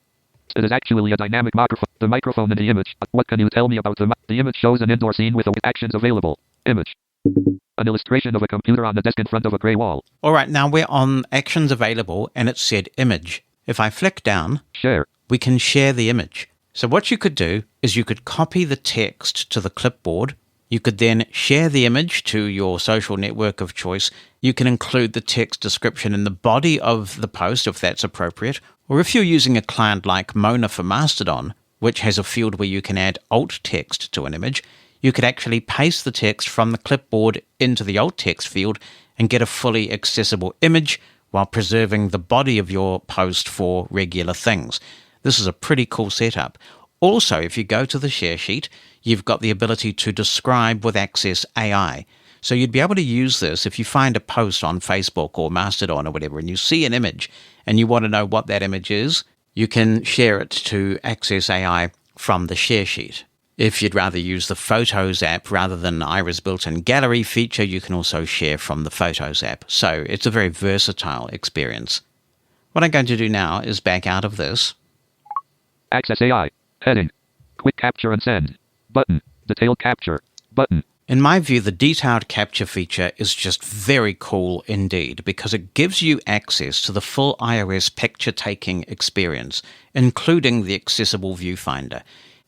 It is actually a dynamic microphone. The microphone in the image. What can you tell me about the image shows an indoor scene with actions available. Image. An illustration of a computer on the desk in front of a grey wall. All right, now we're on actions available, and it said image. If I flick down, Share. we can share the image. So what you could do is you could copy the text to the clipboard. You could then share the image to your social network of choice. You can include the text description in the body of the post if that's appropriate. Or if you're using a client like Mona for Mastodon, which has a field where you can add alt text to an image, you could actually paste the text from the clipboard into the alt text field and get a fully accessible image while preserving the body of your post for regular things. This is a pretty cool setup. Also, if you go to the share sheet, you've got the ability to describe with Access AI. So you'd be able to use this if you find a post on Facebook or Mastodon or whatever, and you see an image and you want to know what that image is, you can share it to Access AI from the share sheet. If you'd rather use the Photos app rather than Aira's built-in gallery feature, you can also share from the Photos app. So it's a very versatile experience. What I'm going to do now is back out of this. Access AI. Heading. Quick capture and send. Button. Detailed capture. Button. In my view, the detailed capture feature is just very cool indeed because it gives you access to the full iOS picture-taking experience, including the accessible viewfinder.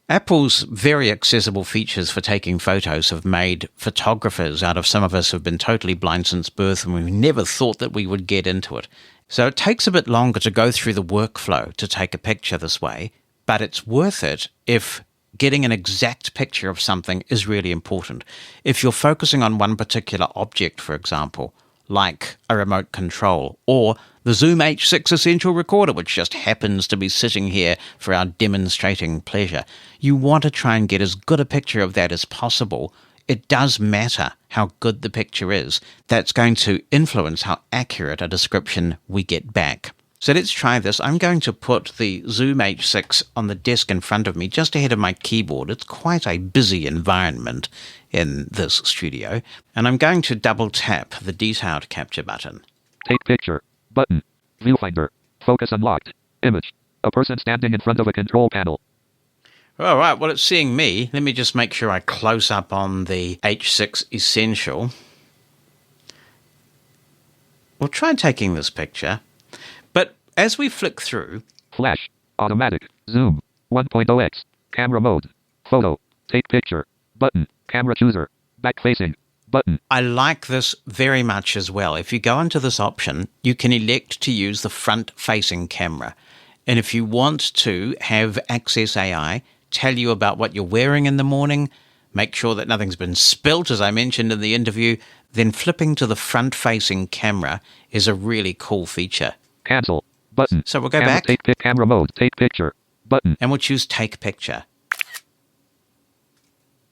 Apple's very accessible features for taking photos have made photographers out of some of us who've been totally blind since birth, and we never thought that we would get into it. So it takes a bit longer to go through the workflow to take a picture this way, but it's worth it if getting an exact picture of something is really important. If you're focusing on one particular object, for example, like a remote control, or the Zoom H6 Essential Recorder, which just happens to be sitting here for our demonstrating pleasure, you want to try and get as good a picture of that as possible. It does matter how good the picture is. That's going to influence how accurate a description we get back. So let's try this. I'm going to put the Zoom H6 on the desk in front of me, just ahead of my keyboard. It's quite a busy environment in this studio. And I'm going to double tap the detailed capture button. Take picture. Button. Viewfinder. Focus unlocked. Image. A person standing in front of a control panel. All right, well, it's seeing me. Let me just make sure I close up on the H6 Essential. We'll try taking this picture. But as we flick through... Flash. Automatic. Zoom. 1.0x. Camera mode. Photo. Take picture. Button. Camera chooser. Back facing. Button. I like this very much as well. If you go into this option, you can elect to use the front-facing camera. And if you want to have Access AI tell you about what you're wearing in the morning, make sure that nothing's been spilt, as I mentioned in the interview, then flipping to the front-facing camera is a really cool feature. Cancel. Button. So we'll go back. Camera mode. Take picture. Button. And we'll choose Take Picture.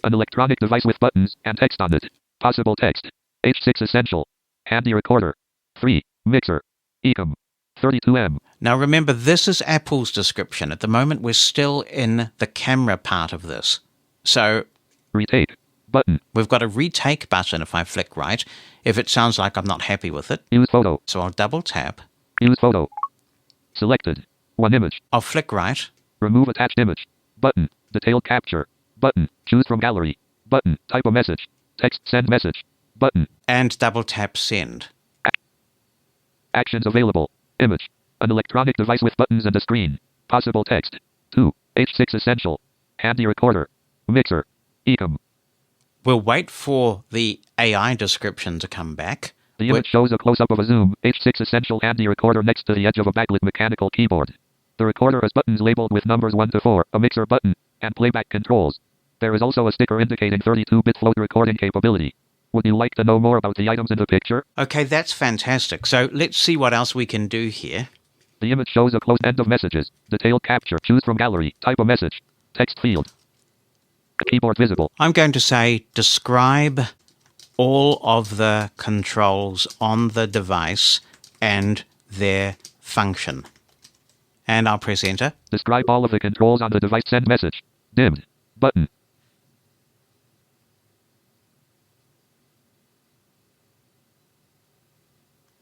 An electronic device with buttons and text on it. Possible text. H6 Essential. Handy recorder. 3. Mixer. Ecom. 32M. Now remember, this is Apple's description. At the moment, we're still in the camera part of this. So Retake. Button. we've got a retake button if I flick right, if it sounds like I'm not happy with it. Use photo. So I'll double tap. Use photo. Selected. One image. I'll flick right. Remove attached image. Button. Detailed capture. Button. Choose from gallery. Button. Type a message. Text send message. Button. And double tap send. Actions available. Image. An electronic device with buttons and a screen. Possible text. 2. H6 Essential. Handy recorder. Mixer. Ecom. We'll wait for the AI description to come back. The image shows a close-up of a Zoom H6 Essential handy recorder next to the edge of a backlit mechanical keyboard. The recorder has buttons labeled with numbers 1 to 4, a mixer button, and playback controls. There is also a sticker indicating 32-bit float recording capability. Would you like to know more about the items in the picture? Okay, that's fantastic. So let's see what else we can do here. The image shows a closed end of messages. Detailed capture. Choose from gallery. Type a message. Text field. Keyboard visible. I'm going to say describe all of the controls on the device and their function. And I'll press enter. Describe all of the controls on the device. Send message. Dimmed. Button.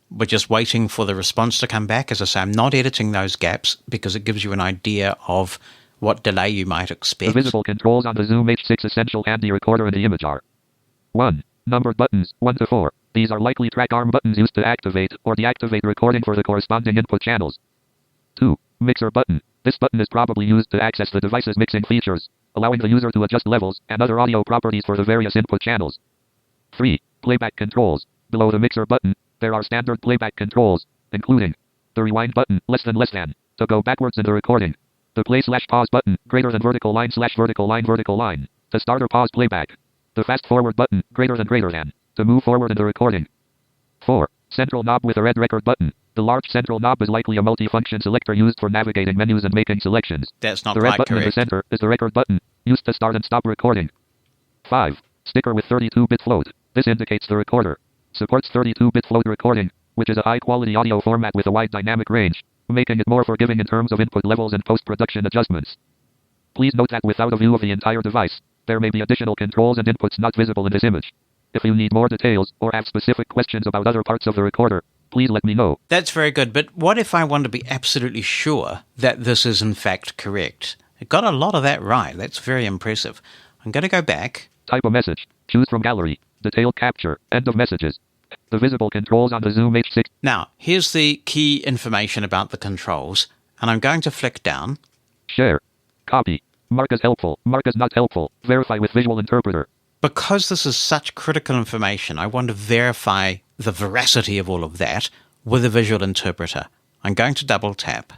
We're just waiting for the response to come back. As I say, I'm not editing those gaps because it gives you an idea of what delay you might expect. The visible controls on the Zoom H6 Essential Handy Recorder in the image are 1. Numbered buttons, 1 to 4. These are likely track arm buttons used to activate or deactivate recording for the corresponding input channels. 2. Mixer button. This button is probably used to access the device's mixing features, allowing the user to adjust levels and other audio properties for the various input channels. 3. Playback controls. Below the mixer button, there are standard playback controls, including the rewind button, less than, to go backwards in the recording. The play/pause button, greater than vertical line, vertical line, to start or pause playback. The fast forward button, greater than, to move forward in the recording. 4. Central knob with a red record button. The large central knob is likely a multi-function selector used for navigating menus and making selections. That's not the red quite button correct. in the center is the record button, used to start and stop recording. 5. Sticker with 32-bit float. This indicates the recorder supports 32-bit float recording, which is a high-quality audio format with a wide dynamic range, making it more forgiving in terms of input levels and post-production adjustments. Please note that without a view of the entire device, there may be additional controls and inputs not visible in this image. If you need more details or have specific questions about other parts of the recorder, please let me know. That's very good, but what if I want to be absolutely sure that this is in fact correct? It got a lot of that right. That's very impressive. I'm going to go back. Type a message. Choose from gallery. Detailed capture. End of messages. The visible controls on the Zoom H6. Now, here's the key information about the controls, and I'm going to flick down. Share. Copy. Mark as helpful. Mark as not helpful. Verify with visual interpreter. Because this is such critical information, I want to verify the veracity of all of that with a visual interpreter. I'm going to double tap.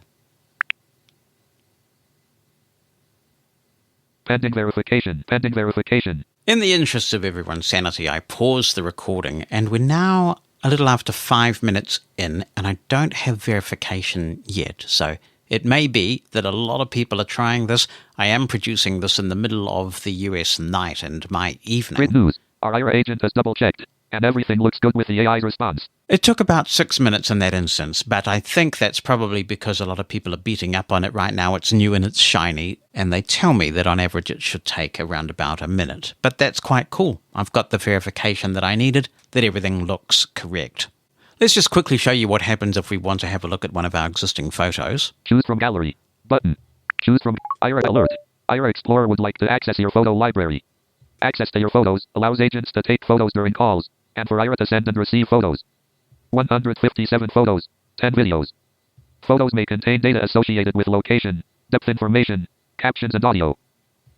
Pending verification. Pending verification. In the interest of everyone's sanity, I paused the recording, and we're now a little after 5 minutes in, and I don't have verification yet. So it may be that a lot of people are trying this. I am producing this in the middle of the US night and my evening. Great news. Our Aira agent has double-checked, and everything looks good with the AI's response. It took about 6 minutes in that instance, but I think that's probably because a lot of people are beating up on it right now. It's new and it's shiny, and they tell me that on average it should take around about a minute. But that's quite cool. I've got the verification that I needed, that everything looks correct. Let's just quickly show you what happens if we want to have a look at one of our existing photos. Choose from gallery. Button. Choose from Aira alert. Aira Explorer would like to access your photo library. Access to your photos allows agents to take photos during calls, and for Aira to send and receive photos. 157 photos, 10 videos. Photos may contain data associated with location, depth information, captions and audio.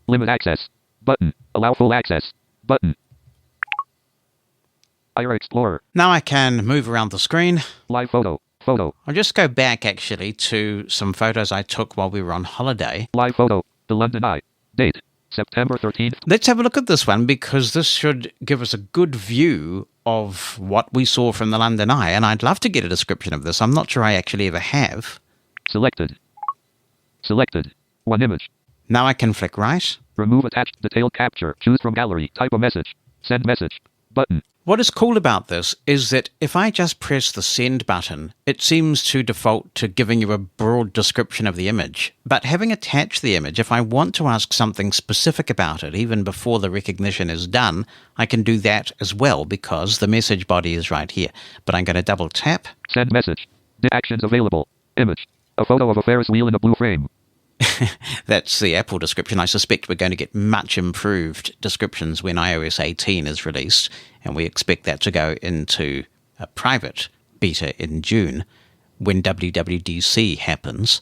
Limit access. Button. Allow full access. Button. Aira Explorer. Now I can move around the screen. Live photo. Photo. I'll just go back actually to some photos I took while we were on holiday. Live photo. The London Eye. Date. September 13th. Let's have a look at this one because this should give us a good view of what we saw from the London Eye, and I'd love to get a description of this. I'm not sure I actually ever have. Selected. Selected. One image. Now I can flick right. Remove attached detailed capture. Choose from gallery. Type a message. Send message. Button. What is cool about this is that if I just press the send button, it seems to default to giving you a broad description of the image. But having attached the image, if I want to ask something specific about it, even before the recognition is done, I can do that as well because the message body is right here. But I'm going to double tap. Send message. Actions available. Image. A photo of a Ferris wheel in a blue frame. That's the Apple description. I suspect we're going to get much improved descriptions when iOS 18 is released, and we expect that to go into a private beta in June when WWDC happens.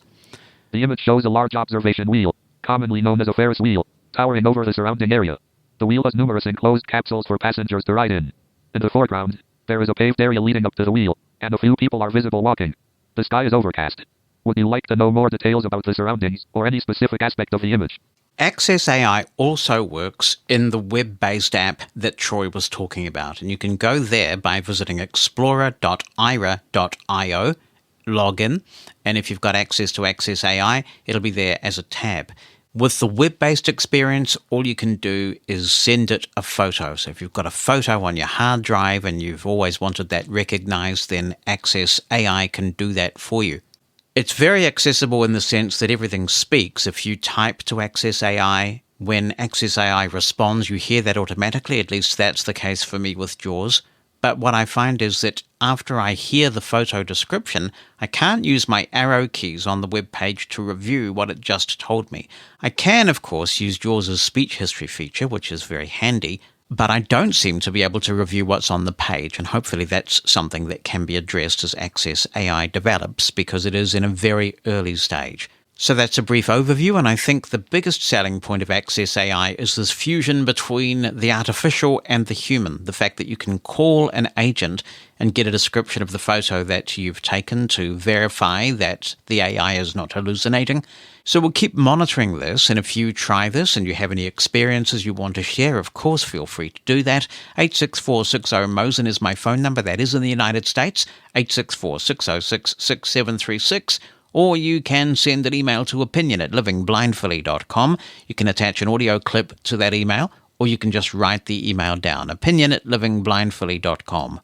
The image shows a large observation wheel, commonly known as a Ferris wheel, towering over the surrounding area. The wheel has numerous enclosed capsules for passengers to ride in. In the foreground, there is a paved area leading up to the wheel, and a few people are visible walking. The sky is overcast. Would you like to know more details about the surroundings or any specific aspect of the image? Access AI also works in the web-based app that Troy was talking about, and you can go there by visiting explorer.aira.io, log in, and if you've got access to Access AI, it'll be there as a tab. With the web-based experience, all you can do is send it a photo. So if you've got a photo on your hard drive and you've always wanted that recognized, then Access AI can do that for you. It's very accessible in the sense that everything speaks. If you type to Access AI, when Access AI responds, you hear that automatically. At least that's the case for me with JAWS. But what I find is that after I hear the photo description, I can't use my arrow keys on the web page to review what it just told me. I can, of course, use JAWS' speech history feature, which is very handy, but I don't seem to be able to review what's on the page, and hopefully that's something that can be addressed as Access AI develops, because it is in a very early stage. So that's a brief overview, and I think the biggest selling point of Access AI is this fusion between the artificial and the human, the fact that you can call an agent and get a description of the photo that you've taken to verify that the AI is not hallucinating. So we'll keep monitoring this, and if you try this and you have any experiences you want to share, of course feel free to do that. 86460-MOSEN is my phone number. That is in the United States, 864-606-6736. Or you can send an email to opinion@livingblindfully.com. You can attach an audio clip to that email, or you can just write the email down, opinion@livingblindfully.com.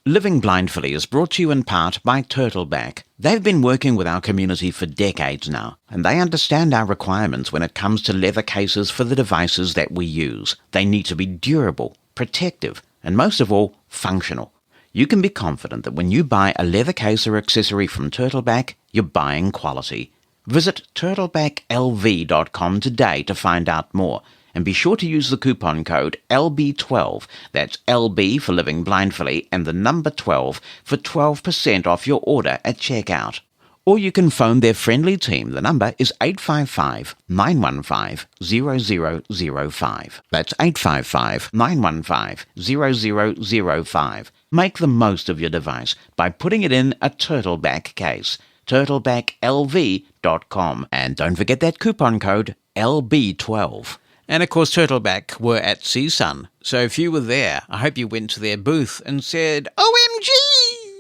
Living Blindfully is brought to you in part by Turtleback. They've been working with our community for decades now, and they understand our requirements when it comes to leather cases for the devices that we use. They need to be durable, protective, and most of all, functional. You can be confident that when you buy a leather case or accessory from Turtleback, you're buying quality. Visit turtlebacklv.com today to find out more, and be sure to use the coupon code LB12, that's LB for Living Blindfully, and the number 12 for 12% off your order at checkout. Or you can phone their friendly team. The number is 855-915-0005. That's 855-915-0005. Make the most of your device by putting it in a Turtleback case. turtlebacklv.com. And don't forget that coupon code LB12. And of course, Turtleback were at CSUN. So if you were there, I hope you went to their booth and said, OMG!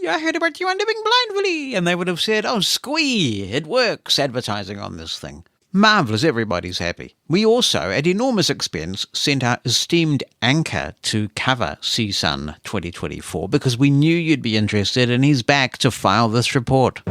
I heard about you on Living Blindfully. And they would have said, oh, squee, it works, advertising on this thing. Marvellous, everybody's happy. We also, at enormous expense, sent our esteemed anchor to cover CSUN 2024 because we knew you'd be interested, and he's back to file this report.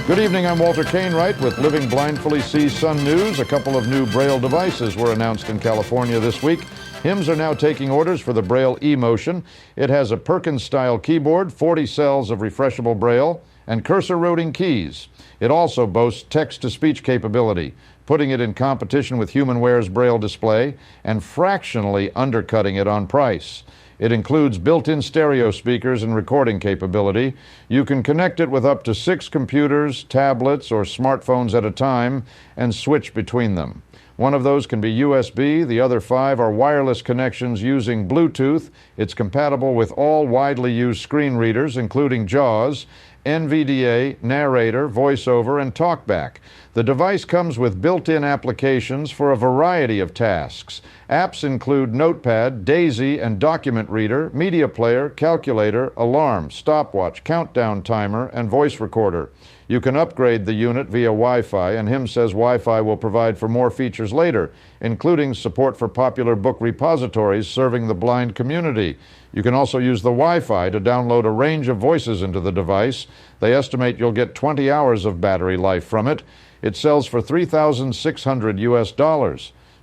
Good evening, I'm Walter Cainwright with Living Blindfully CSUN News. A couple of new Braille devices were announced in California this week. HIMS are now taking orders for the Braille eMotion. It has a Perkins-style keyboard, 40 cells of refreshable Braille, and cursor-rotating keys. It also boasts text-to-speech capability, putting it in competition with HumanWare's Braille display and fractionally undercutting it on price. It includes built-in stereo speakers and recording capability. You can connect it with up to 6 computers, tablets, or smartphones at a time and switch between them. One of those can be USB, the other 5 are wireless connections using Bluetooth. It's compatible with all widely used screen readers, including JAWS, NVDA, Narrator, VoiceOver, and TalkBack. The device comes with built-in applications for a variety of tasks. Apps include Notepad, Daisy, and Document Reader, Media Player, Calculator, Alarm, Stopwatch, Countdown Timer, and Voice Recorder. You can upgrade the unit via Wi-Fi, and HIM says Wi-Fi will provide for more features later, including support for popular book repositories serving the blind community. You can also use the Wi-Fi to download a range of voices into the device. They estimate you'll get 20 hours of battery life from it. It sells for $3,600 US.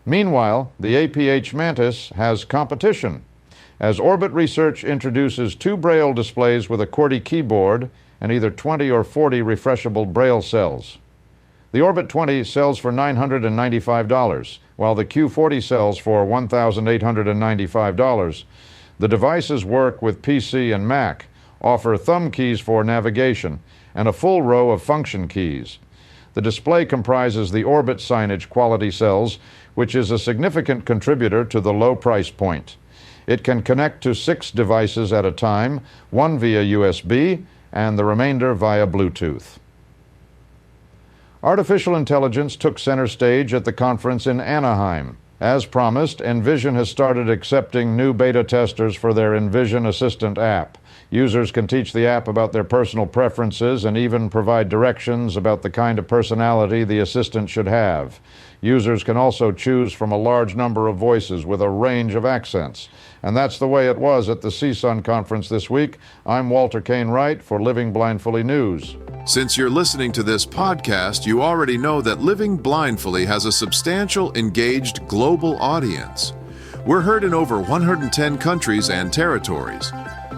Meanwhile, the APH Mantis has competition, as Orbit Research introduces 2 Braille displays with a QWERTY keyboard and either 20 or 40 refreshable Braille cells. The Orbit 20 sells for $995, while the Q40 sells for $1,895. The devices work with PC and Mac, offer thumb keys for navigation, and a full row of function keys. The display comprises the Orbit signage quality cells, which is a significant contributor to the low price point. It can connect to 6 devices at a time, 1 via USB, and the remainder via Bluetooth. Artificial intelligence took center stage at the conference in Anaheim. As promised, Envision has started accepting new beta testers for their Envision Assistant app. Users can teach the app about their personal preferences and even provide directions about the kind of personality the assistant should have. Users can also choose from a large number of voices with a range of accents. And that's the way it was at the CSUN conference this week. I'm Walter Kane Wright for Living Blindfully News. Since you're listening to this podcast, you already know that Living Blindfully has a substantial, engaged global audience. We're heard in over 110 countries and territories.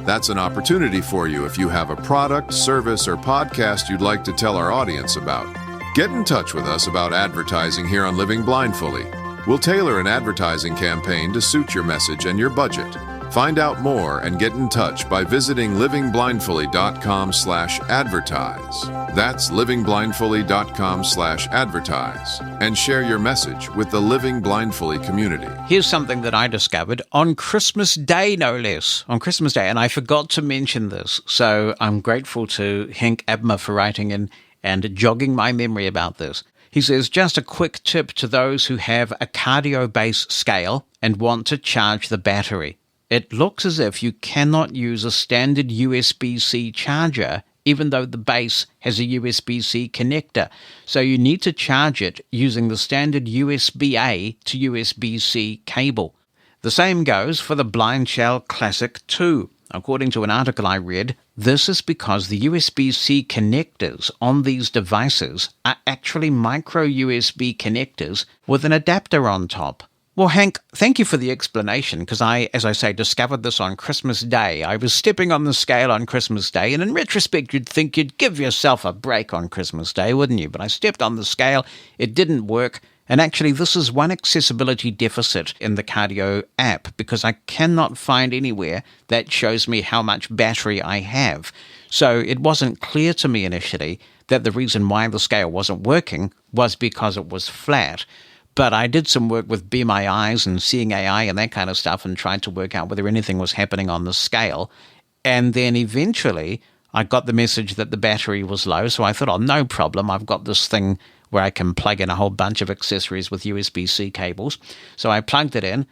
That's an opportunity for you if you have a product, service, or podcast you'd like to tell our audience about. Get in touch with us about advertising here on Living Blindfully. We'll tailor an advertising campaign to suit your message and your budget. Find out more and get in touch by visiting livingblindfully.com/advertise. That's livingblindfully.com/advertise. And share your message with the Living Blindfully community. Here's something that I discovered on Christmas Day, no less. On Christmas Day, and I forgot to mention this, so I'm grateful to Henk Abma for writing in and jogging my memory about this. He says, just a quick tip to those who have a Qardiobase scale and want to charge the battery. It looks as if you cannot use a standard USB-C charger, even though the base has a USB-C connector. So you need to charge it using the standard USB-A to USB-C cable. The same goes for the Blind Shell Classic 2. According to an article I read, this is because the USB-C connectors on these devices are actually micro USB connectors with an adapter on top. Well, Hank, thank you for the explanation, because I, as I say, discovered this on Christmas Day. I was stepping on the scale on Christmas Day, and in retrospect, you'd think you'd give yourself a break on Christmas Day, wouldn't you? But I stepped on the scale, it didn't work, and actually this is one accessibility deficit in the Qardio app, because I cannot find anywhere that shows me how much battery I have. So it wasn't clear to me initially that the reason why the scale wasn't working was because it was flat. But I did some work with Be My Eyes and Seeing AI and that kind of stuff and tried to work out whether anything was happening on the scale. And then eventually I got the message that the battery was low. So I thought, oh, no problem. I've got this thing where I can plug in a whole bunch of accessories with USB-C cables. So I plugged it in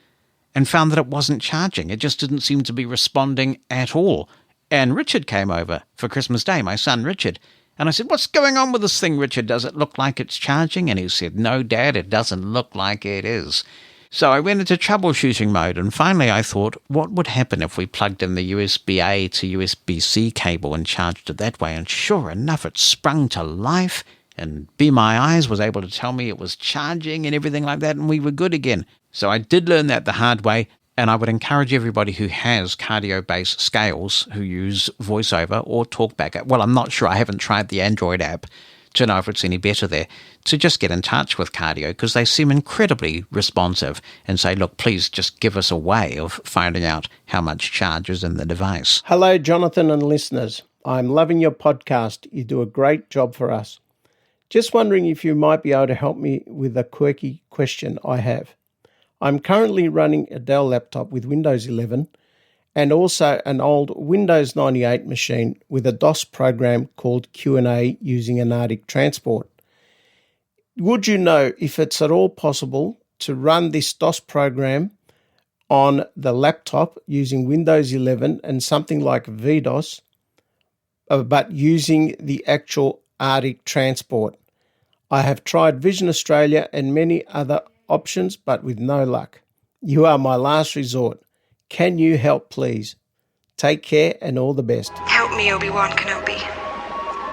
and found that it wasn't charging. It just didn't seem to be responding at all. And Richard came over for Christmas Day, my son Richard. And I said, what's going on with this thing, Richard? Does it look like it's charging? And he said, no, Dad, it doesn't look like it is. So I went into troubleshooting mode, and finally I thought, what would happen if we plugged in the USB-A to USB-C cable and charged it that way? And sure enough, it sprung to life, and Be My Eyes was able to tell me it was charging and everything like that, and we were good again. So I did learn that the hard way. And I would encourage everybody who has Qardiobase scales, who use VoiceOver or TalkBack, well, I'm not sure, I haven't tried the Android app to know if it's any better there, to just get in touch with Qardio, because they seem incredibly responsive, and say, look, please just give us a way of finding out how much charge is in the device. Hello, Jonathan and listeners. I'm loving your podcast. You do a great job for us. Just wondering if you might be able to help me with a quirky question I have. I'm currently running a Dell laptop with Windows 11 and also an old Windows 98 machine with a DOS program called Q&A using an Arctic transport. Would you know if it's at all possible to run this DOS program on the laptop using Windows 11 and something like VDOS, but using the actual Arctic transport? I have tried Vision Australia and many other options, but with no luck. You are my last resort. Can you help, please? Take care and all the best. Help me, Obi-Wan Kenobi.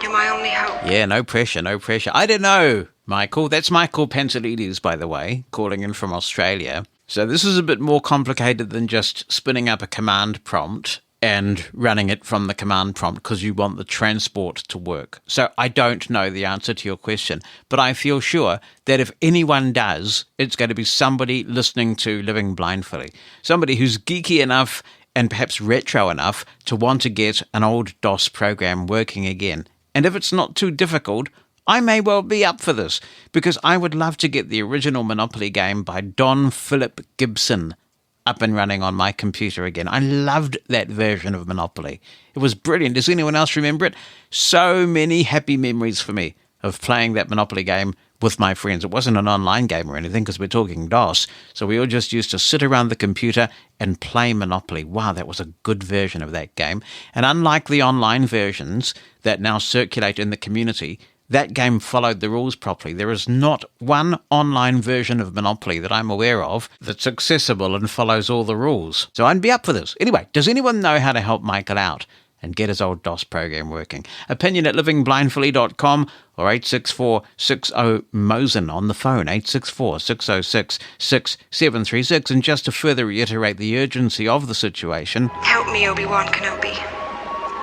You're my only hope. Yeah, no pressure, no pressure. I don't know, Michael. That's Michael Pantelides, by the way, calling in from Australia. So this is a bit more complicated than just spinning up a command prompt and running it from the command prompt because you want the transport to work. So I don't know the answer to your question, but I feel sure that if anyone does, it's going to be somebody listening to Living Blindfully, somebody who's geeky enough and perhaps retro enough to want to get an old DOS program working again. And if it's not too difficult, I may well be up for this, because I would love to get the original Monopoly game by Don Philip Gibson up and running on my computer again. I loved that version of Monopoly. It was brilliant. Does anyone else remember it? So many happy memories for me of playing that Monopoly game with my friends. It wasn't an online game or anything because we're talking DOS. So we all just used to sit around the computer and play Monopoly. Wow, that was a good version of that game. And unlike the online versions that now circulate in the community, that game followed the rules properly. There is not one online version of Monopoly that I'm aware of that's accessible and follows all the rules. So I'd be up for this. Anyway, does anyone know how to help Michael out and get his old DOS program working? Opinion at livingblindfully.com or 864-60-MOSEN on the phone, 864-606-6736. And just to further reiterate the urgency of the situation, Help me, Obi-Wan Kenobi.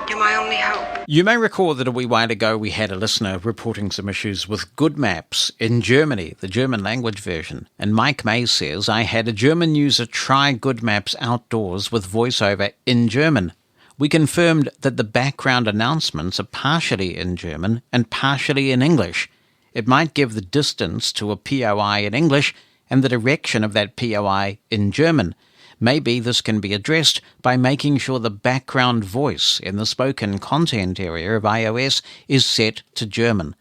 You're my only hope. you may recall that a wee while ago we had a listener reporting some issues with Goodmaps in Germany, the German language version. And Mike May says, I had a German user try Goodmaps outdoors with voiceover in German. We confirmed that the background announcements are partially in German and partially in English. It might give the distance to a POI in English and the direction of that POI in German. Maybe this can be addressed by making sure the background voice in the spoken content area of iOS is set to German.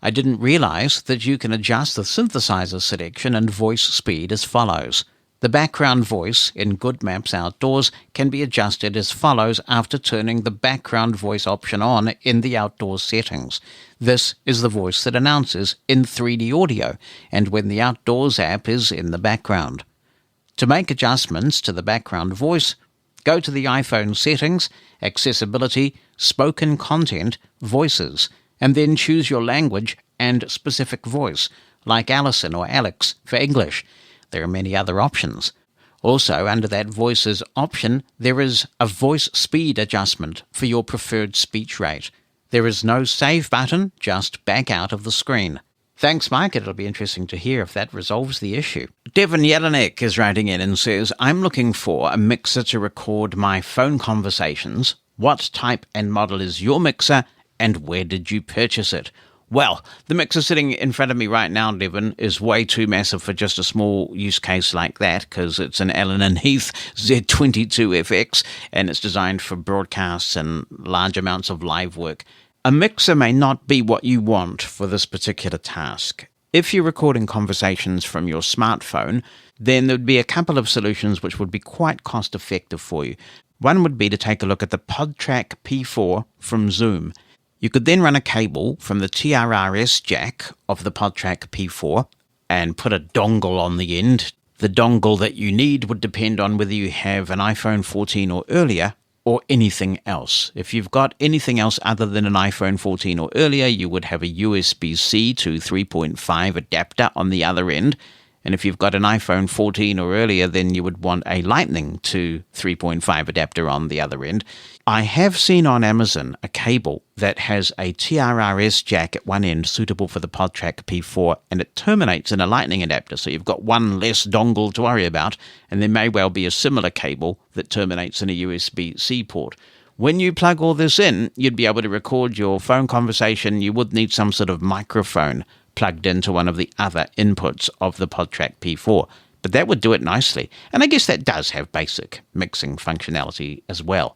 I didn't realize that you can adjust the synthesizer selection and voice speed as follows. The background voice in Goodmaps Outdoors can be adjusted as follows after turning the background voice option on in the outdoors settings. This is the voice that announces in 3D audio and when the Outdoors app is in the background. To make adjustments to the background voice, go to the iPhone settings, accessibility, spoken content, voices, and then choose your language and specific voice, like Alison or Alex for English. There are many other options. Also, under that voices option, there is a voice speed adjustment for your preferred speech rate. There is no save button, just back out of the screen. Thanks, Mike. It'll be interesting to hear if that resolves the issue. Devon Jelinek is writing in and says, I'm looking for a mixer to record my phone conversations. What type and model is your mixer, and where did you purchase it? Well, the mixer sitting in front of me right now, Devon, is way too massive for just a small use case like that, because it's an Allen & Heath Z22FX, and it's designed for broadcasts and large amounts of live work. A mixer may not be what you want for this particular task. If you're recording conversations from your smartphone, then there would be a couple of solutions which would be quite cost-effective for you. One would be to take a look at the PodTrack P4 from Zoom. You could then run a cable from the TRRS jack of the PodTrack P4 and put a dongle on the end. The dongle that you need would depend on whether you have an iPhone 14 or earlier, or anything else. If you've got anything else other than an iPhone 14 or earlier, you would have a USB-C to 3.5 adapter on the other end. And if you've got an iPhone 14 or earlier, then you would want a Lightning to 3.5 adapter on the other end. I have seen on Amazon a cable that has a TRRS jack at one end suitable for the PodTrack P4, and it terminates in a Lightning adapter, so you've got one less dongle to worry about, and there may well be a similar cable that terminates in a USB-C port. When you plug all this in, you'd be able to record your phone conversation. You would need some sort of microphone plugged into one of the other inputs of the PodTrack P4, but that would do it nicely, and I guess that does have basic mixing functionality as well.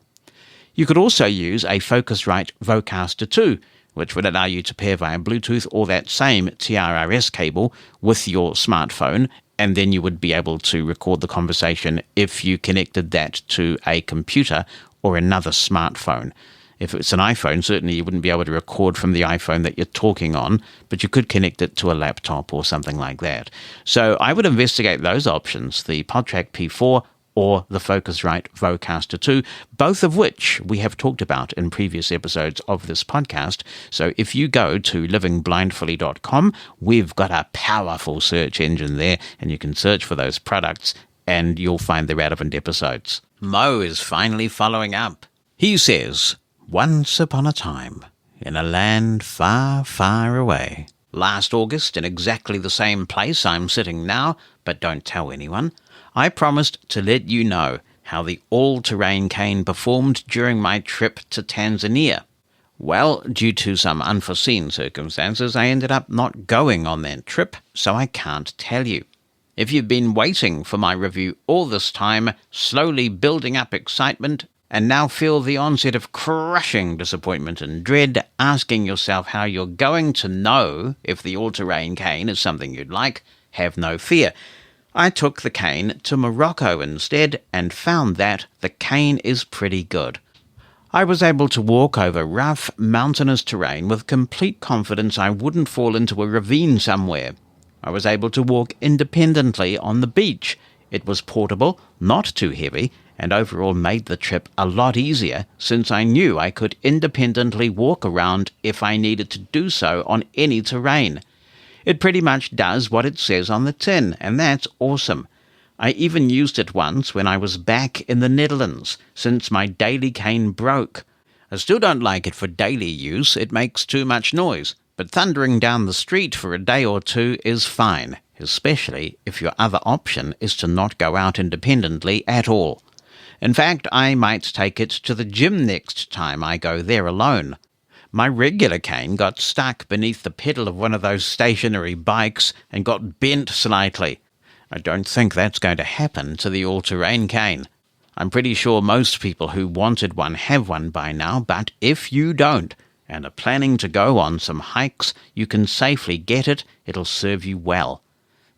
You could also use a Focusrite Vocaster 2, which would allow you to pair via Bluetooth or that same TRRS cable with your smartphone, and then you would be able to record the conversation if you connected that to a computer or another smartphone. If it's an iPhone, certainly you wouldn't be able to record from the iPhone that you're talking on, but you could connect it to a laptop or something like that. So I would investigate those options, the PodTrack P4 or the Focusrite Vocaster 2, both of which we have talked about in previous episodes of this podcast. So if you go to livingblindfully.com, we've got a powerful search engine there, and you can search for those products, and you'll find the relevant episodes. Mo is finally following up. He says, once upon a time, in a land far, far away, last August, in exactly the same place I'm sitting now, but don't tell anyone, I promised to let you know how the all-terrain cane performed during my trip to Tanzania. Well, due to some unforeseen circumstances, I ended up not going on that trip, so I can't tell you. If you've been waiting for my review all this time, slowly building up excitement, and now feel the onset of crushing disappointment and dread, asking yourself how you're going to know if the all-terrain cane is something you'd like, have no fear. I took the cane to Morocco instead and found that the cane is pretty good. I was able to walk over rough, mountainous terrain with complete confidence I wouldn't fall into a ravine somewhere. I was able to walk independently on the beach. It was portable, not too heavy, and overall made the trip a lot easier since I knew I could independently walk around if I needed to do so on any terrain. It pretty much does what it says on the tin, and that's awesome. I even used it once when I was back in the Netherlands, since my daily cane broke. I still don't like it for daily use, it makes too much noise, but thundering down the street for a day or two is fine, especially if your other option is to not go out independently at all. In fact, I might take it to the gym next time I go there alone. My regular cane got stuck beneath the pedal of one of those stationary bikes and got bent slightly. I don't think that's going to happen to the all-terrain cane. I'm pretty sure most people who wanted one have one by now, but if you don't, and are planning to go on some hikes, you can safely get it. It'll serve you well.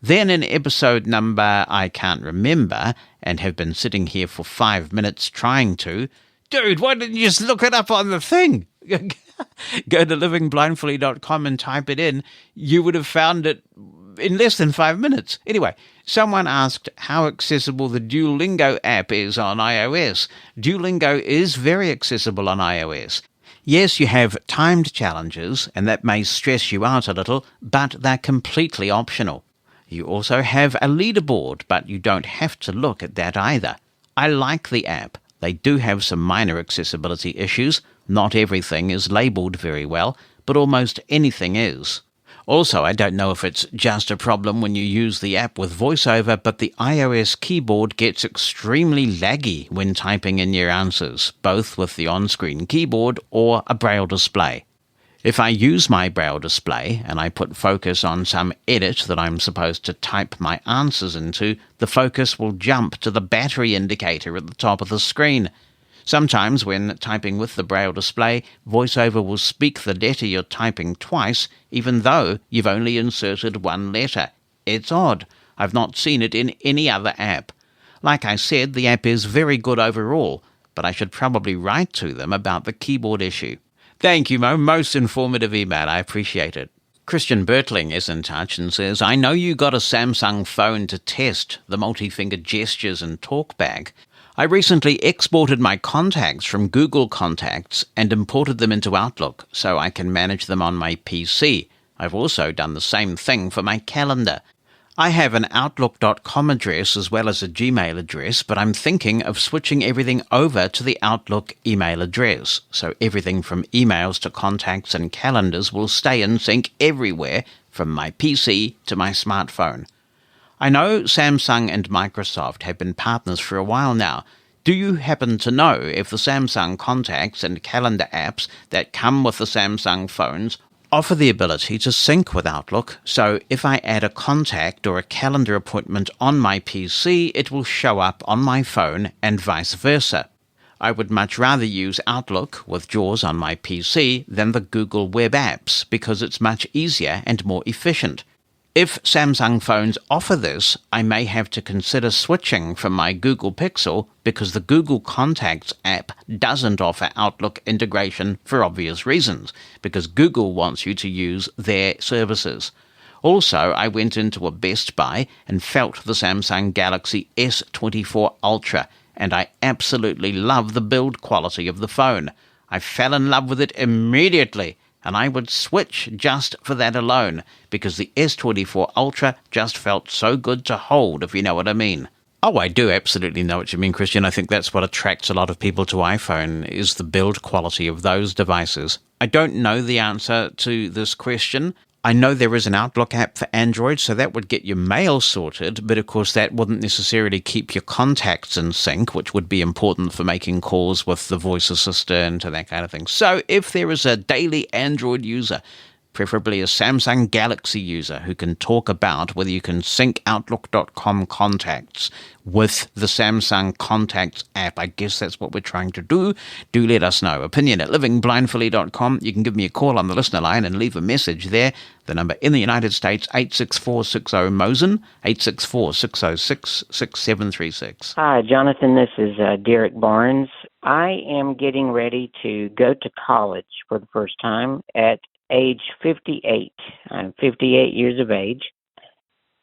Then in episode number I can't remember, and have been sitting here for 5 minutes trying to, dude, why didn't you just look it up on the thing? Go to livingblindfully.com and type it in. You would have found it in less than 5 minutes. Anyway, someone asked how accessible the Duolingo app is on iOS. Duolingo is very accessible on iOS. Yes, you have timed challenges, and that may stress you out a little, but they're completely optional. You also have a leaderboard, but you don't have to look at that either. I like the app. They do have some minor accessibility issues. Not everything is labelled very well, but almost anything is. Also, I don't know if it's just a problem when you use the app with VoiceOver, but the iOS keyboard gets extremely laggy when typing in your answers, both with the on-screen keyboard or a Braille display. If I use my Braille display and I put focus on some edit that I'm supposed to type my answers into, the focus will jump to the battery indicator at the top of the screen. Sometimes when typing with the Braille display, VoiceOver will speak the letter you're typing twice, even though you've only inserted one letter. It's odd. I've not seen it in any other app. Like I said, the app is very good overall, but I should probably write to them about the keyboard issue. Thank you, Mo. Most informative email. I appreciate it. Christian Bertling is in touch and says, I know you got a Samsung phone to test the multi-finger gestures and talkback. I recently exported my contacts from Google Contacts and imported them into Outlook so I can manage them on my PC. I've also done the same thing for my calendar. I have an Outlook.com address as well as a Gmail address, but I'm thinking of switching everything over to the Outlook email address, so everything from emails to contacts and calendars will stay in sync everywhere from my PC to my smartphone. I know Samsung and Microsoft have been partners for a while now. Do you happen to know if the Samsung contacts and calendar apps that come with the Samsung phones offer the ability to sync with Outlook, so if I add a contact or a calendar appointment on my PC, it will show up on my phone and vice versa? I would much rather use Outlook with JAWS on my PC than the Google Web Apps because it's much easier and more efficient. If Samsung phones offer this, I may have to consider switching from my Google Pixel because the Google Contacts app doesn't offer Outlook integration for obvious reasons, because Google wants you to use their services. Also, I went into a Best Buy and felt the Samsung Galaxy S24 Ultra, and I absolutely love the build quality of the phone. I fell in love with it immediately, and I would switch just for that alone, because the S24 Ultra just felt so good to hold, if you know what I mean. Oh, I do absolutely know what you mean, Christian. I think that's what attracts a lot of people to iPhone, is the build quality of those devices. I don't know the answer to this question. I know there is an Outlook app for Android, so that would get your mail sorted, but of course that wouldn't necessarily keep your contacts in sync, which would be important for making calls with the voice assistant and that kind of thing. So if there is a daily Android user preferably a Samsung Galaxy user who can talk about whether you can sync Outlook.com contacts with the Samsung Contacts app. I guess that's what we're trying to do. Do let us know. Opinion@livingblindfully.com. You can give me a call on the listener line and leave a message there. The number in the United States, 864-60-MOSEN, 864-606-6736. Hi, Jonathan. This is Derek Barnes. I am getting ready to go to college for the first time at age 58. I'm 58 years of age,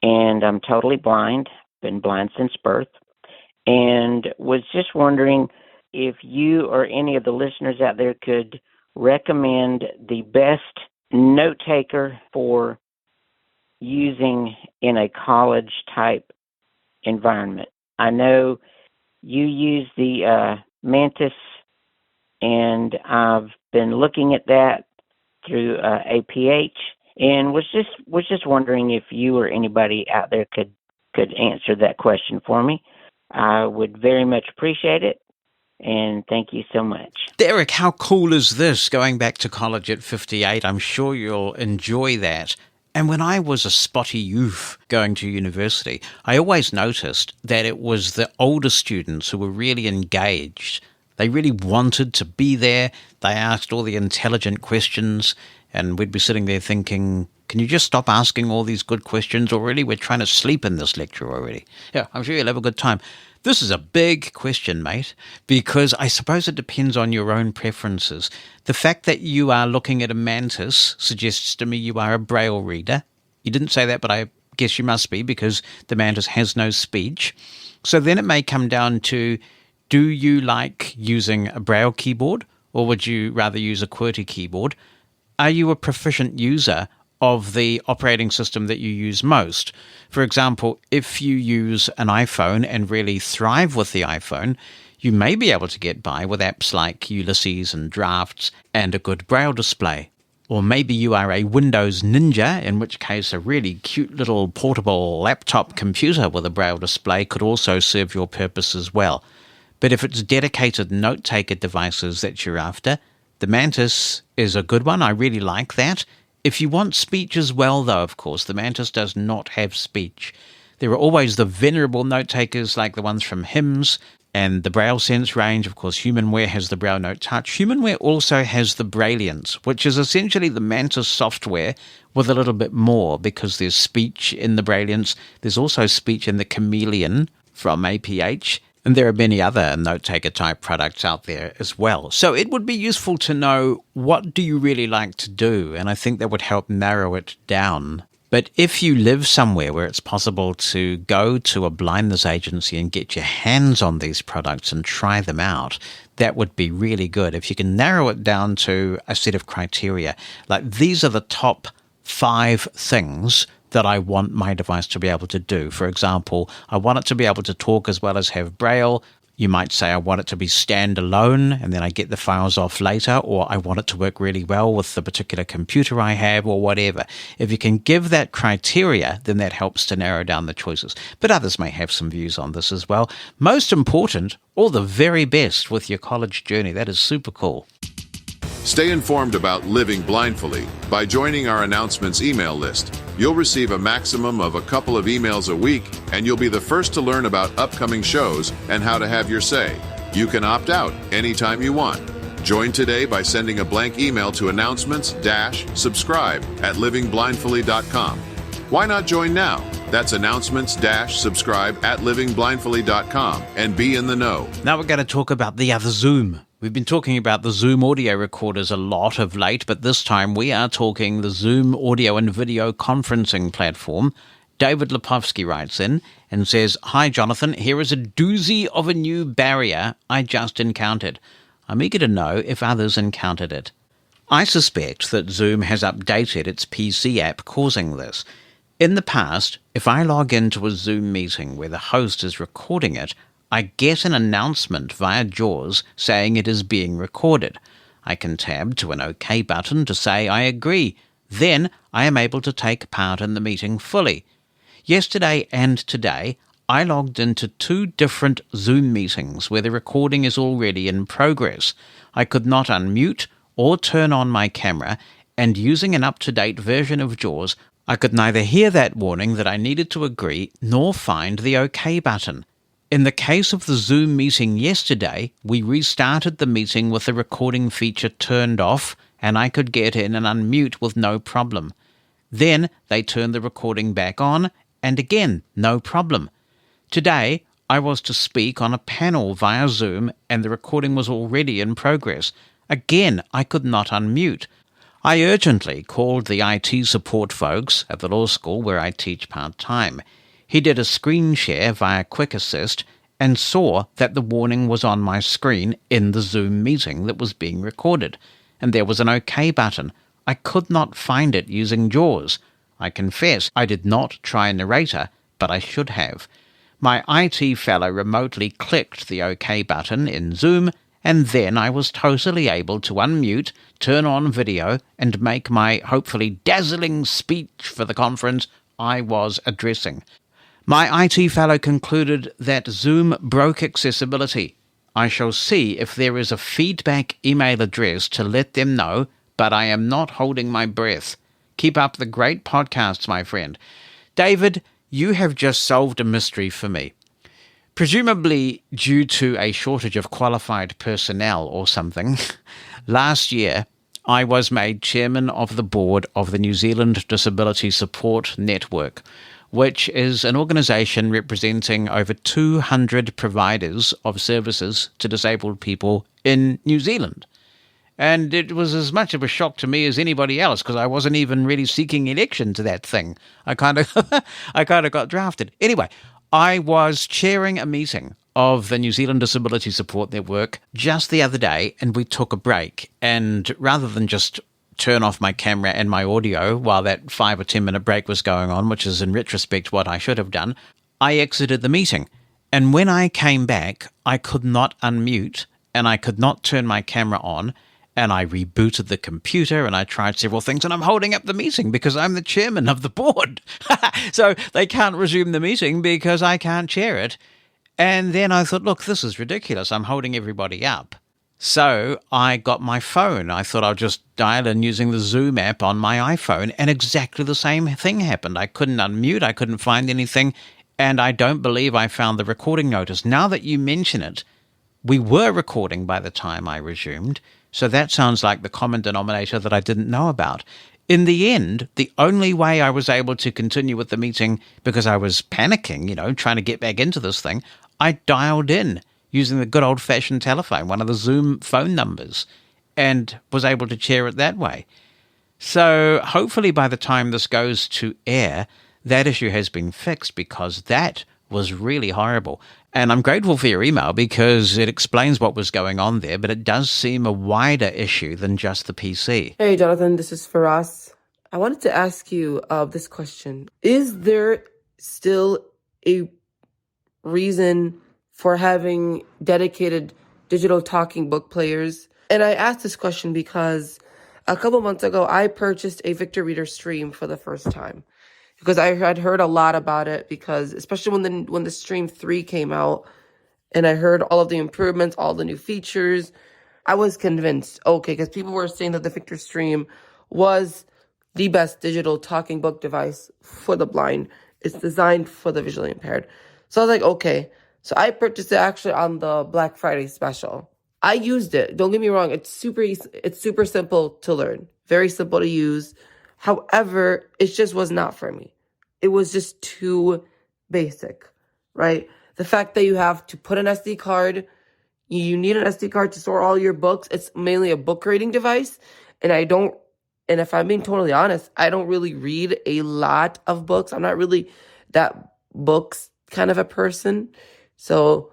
and I'm totally blind. Been blind since birth, and was just wondering if you or any of the listeners out there could recommend the best note taker for using in a college type environment. I know you use the Mantis, and I've been looking at that through APH, and was just wondering if you or anybody out there could answer that question for me. I would very much appreciate it, and thank you so much. Derek, how cool is this, going back to college at 58? I'm sure you'll enjoy that. And when I was a spotty youth going to university, I always noticed that it was the older students who were really engaged. They really wanted to be there. They asked all the intelligent questions, and we'd be sitting there thinking, can you just stop asking all these good questions already? We're trying to sleep in this lecture already. Yeah, I'm sure you'll have a good time. This is a big question, mate, because I suppose it depends on your own preferences. The fact that you are looking at a Mantis suggests to me you are a Braille reader. You didn't say that, but I guess you must be, because the Mantis has no speech. So then it may come down to, do you like using a Braille keyboard, or would you rather use a QWERTY keyboard? Are you a proficient user of the operating system that you use most? For example, if you use an iPhone and really thrive with the iPhone, you may be able to get by with apps like Ulysses and Drafts and a good Braille display. Or maybe you are a Windows ninja, in which case a really cute little portable laptop computer with a Braille display could also serve your purpose as well. But if it's dedicated note-taker devices that you're after, the Mantis is a good one. I really like that. If you want speech as well, though, of course, the Mantis does not have speech. There are always the venerable note-takers like the ones from HIMS and the Braille Sense range. Of course, HumanWare has the Braille Note Touch. HumanWare also has the Brailliance, which is essentially the Mantis software with a little bit more, because there's speech in the Brailliance. There's also speech in the Chameleon from APH. And there are many other note-taker type products out there as well. So it would be useful to know, what do you really like to do? And I think that would help narrow it down. But if you live somewhere where it's possible to go to a blindness agency and get your hands on these products and try them out, that would be really good. If you can narrow it down to a set of criteria, like these are the top 5 things that I want my device to be able to do. For example, I want it to be able to talk as well as have Braille. You might say I want it to be standalone and then I get the files off later, or I want it to work really well with the particular computer I have, or whatever. If you can give that criteria, then that helps to narrow down the choices. But others may have some views on this as well. Most important, all the very best with your college journey. That is super cool. Stay informed about living blindfully by joining our announcements email list. You'll receive a maximum of a couple of emails a week, and you'll be the first to learn about upcoming shows and how to have your say. You can opt out anytime you want. Join today by sending a blank email to announcements-subscribe@livingblindfully.com. Why not join now? That's announcements-subscribe@livingblindfully.com and be in the know. Now we're going to talk about the other Zoom. We've been talking about the Zoom audio recorders a lot of late, but this time we are talking the Zoom audio and video conferencing platform. David Lipovsky writes in and says, "Hi Jonathan, here is a doozy of a new barrier I just encountered. I'm eager to know if others encountered it. I suspect that Zoom has updated its PC app causing this. In the past, if I log into a Zoom meeting where the host is recording it, I get an announcement via JAWS saying it is being recorded. I can tab to an OK button to say I agree. Then I am able to take part in the meeting fully. Yesterday and today, I logged into 2 different Zoom meetings where the recording is already in progress. I could not unmute or turn on my camera, and using an up-to-date version of JAWS, I could neither hear that warning that I needed to agree nor find the OK button. In the case of the Zoom meeting yesterday, we restarted the meeting with the recording feature turned off, and I could get in and unmute with no problem. Then they turned the recording back on, and again, no problem. Today, I was to speak on a panel via Zoom, and the recording was already in progress. Again, I could not unmute. I urgently called the IT support folks at the law school where I teach part-time. He did a screen share via Quick Assist and saw that the warning was on my screen in the Zoom meeting that was being recorded, and there was an OK button. I could not find it using JAWS. I confess I did not try Narrator, but I should have. My IT fellow remotely clicked the OK button in Zoom, and then I was totally able to unmute, turn on video, and make my hopefully dazzling speech for the conference I was addressing. My IT fellow concluded that Zoom broke accessibility. I shall see if there is a feedback email address to let them know, but I am not holding my breath. Keep up the great podcasts, my friend. David, you have just solved a mystery for me. Presumably due to a shortage of qualified personnel or something, last year I was made chairman of the board of the New Zealand Disability Support Network, which is an organisation representing over 200 providers of services to disabled people in New Zealand. And it was as much of a shock to me as anybody else because I wasn't even really seeking election to that thing. I kind of got drafted. Anyway, I was chairing a meeting of the New Zealand Disability Support Network just the other day, and we took a break. And rather than just turn off my camera and my audio while that 5 or 10 minute break was going on, which is in retrospect what I should have done, I exited the meeting. And when I came back, I could not unmute and I could not turn my camera on. And I rebooted the computer and I tried several things, and I'm holding up the meeting because I'm the chairman of the board. So they can't resume the meeting because I can't chair it. And then I thought, look, this is ridiculous. I'm holding everybody up. So I got my phone. I thought I'll just dial in using the Zoom app on my iPhone, and exactly the same thing happened. I couldn't unmute. I couldn't find anything. And I don't believe I found the recording notice. Now that you mention it, we were recording by the time I resumed. So that sounds like the common denominator that I didn't know about. In the end, the only way I was able to continue with the meeting, because I was panicking, trying to get back into this thing, I dialed in using the good old-fashioned telephone, one of the Zoom phone numbers, and was able to chair it that way. So hopefully by the time this goes to air, that issue has been fixed, because that was really horrible. And I'm grateful for your email because it explains what was going on there, but it does seem a wider issue than just the PC. Hey, Jonathan, this is Faraz. I wanted to ask you this question. Is there still a reason for having dedicated digital talking book players? And I asked this question because a couple months ago, I purchased a Victor Reader Stream for the first time. Because I had heard a lot about it, because especially when the Stream 3 came out and I heard all of the improvements, all the new features, I was convinced, okay, because people were saying that the Victor Stream was the best digital talking book device for the blind. It's designed for the visually impaired. So I was like, okay. So I purchased it actually on the Black Friday special. I used it. Don't get me wrong. It's super simple to learn. Very simple to use. However, it just was not for me. It was just too basic, right? The fact that you have to put an SD card, you need an SD card to store all your books. It's mainly a book reading device. And if I'm being totally honest, I don't really read a lot of books. I'm not really that books kind of a person. So,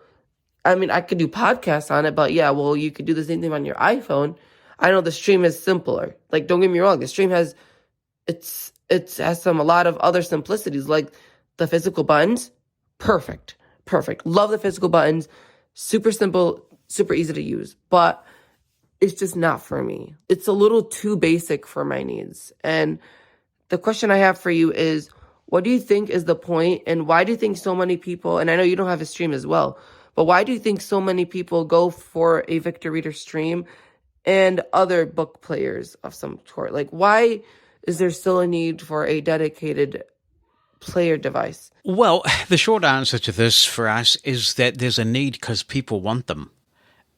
I mean, I could do podcasts on it, but yeah, well, you could do the same thing on your iPhone. I know the Stream is simpler. Like, don't get me wrong. The Stream has a lot of other simplicities, like the physical buttons. Perfect. Love the physical buttons. Super simple, super easy to use, but it's just not for me. It's a little too basic for my needs. And the question I have for you is, what do you think is the point, and why do you think so many people, and I know you don't have a Stream as well, but why do you think so many people go for a Victor Reader Stream and other book players of some sort? Like, why is there still a need for a dedicated player device? Well, the short answer to this for us is that there's a need because people want them.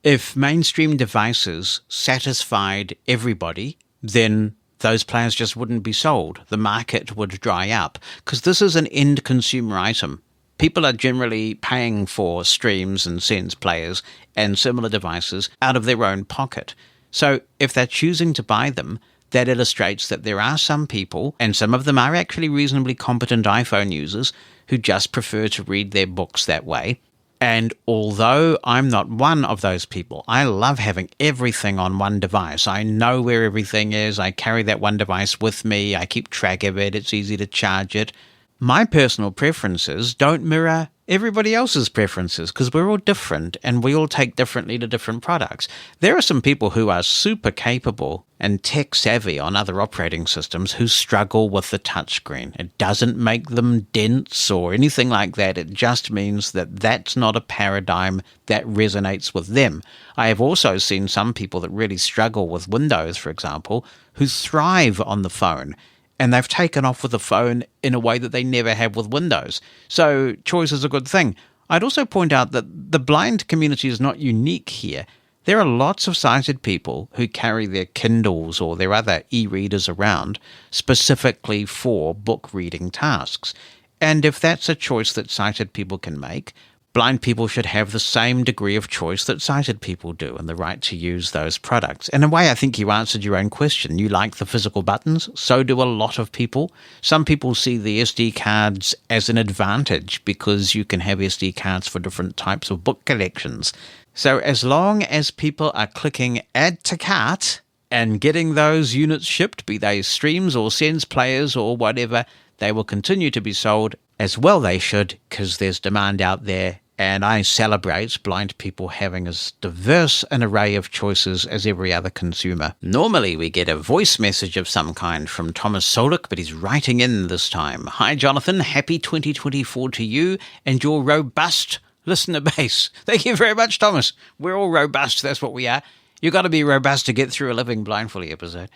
If mainstream devices satisfied everybody, then those players just wouldn't be sold. The market would dry up because this is an end consumer item. People are generally paying for streams and Sense players and similar devices out of their own pocket. So if they're choosing to buy them, that illustrates that there are some people, and some of them are actually reasonably competent iPhone users, who just prefer to read their books that way. And although I'm not one of those people, I love having everything on one device. I know where everything is. I carry that one device with me. I keep track of it. It's easy to charge it. My personal preferences don't mirror everybody else's preferences because we're all different and we all take differently to different products. There are some people who are super capable and tech savvy on other operating systems who struggle with the touchscreen. It doesn't make them dense or anything like that. It just means that that's not a paradigm that resonates with them. I have also seen some people that really struggle with Windows, for example, who thrive on the phone. And they've taken off with the phone in a way that they never have with Windows. So choice is a good thing. I'd also point out that the blind community is not unique here. There are lots of sighted people who carry their Kindles or their other e-readers around specifically for book reading tasks. And if that's a choice that sighted people can make, blind people should have the same degree of choice that sighted people do and the right to use those products. In a way, I think you answered your own question. You like the physical buttons. So do a lot of people. Some people see the SD cards as an advantage because you can have SD cards for different types of book collections. So as long as people are clicking add to cart and getting those units shipped, be they streams or Sense players or whatever, they will continue to be sold. As well they should, because there's demand out there. And I celebrate blind people having as diverse an array of choices as every other consumer. Normally we get a voice message of some kind from Thomas Solik, but he's writing in this time. Hi, Jonathan. Happy 2024 to you and your robust listener base. Thank you very much, Thomas. We're all robust. That's what we are. You've got to be robust to get through a Living Blindfully episode.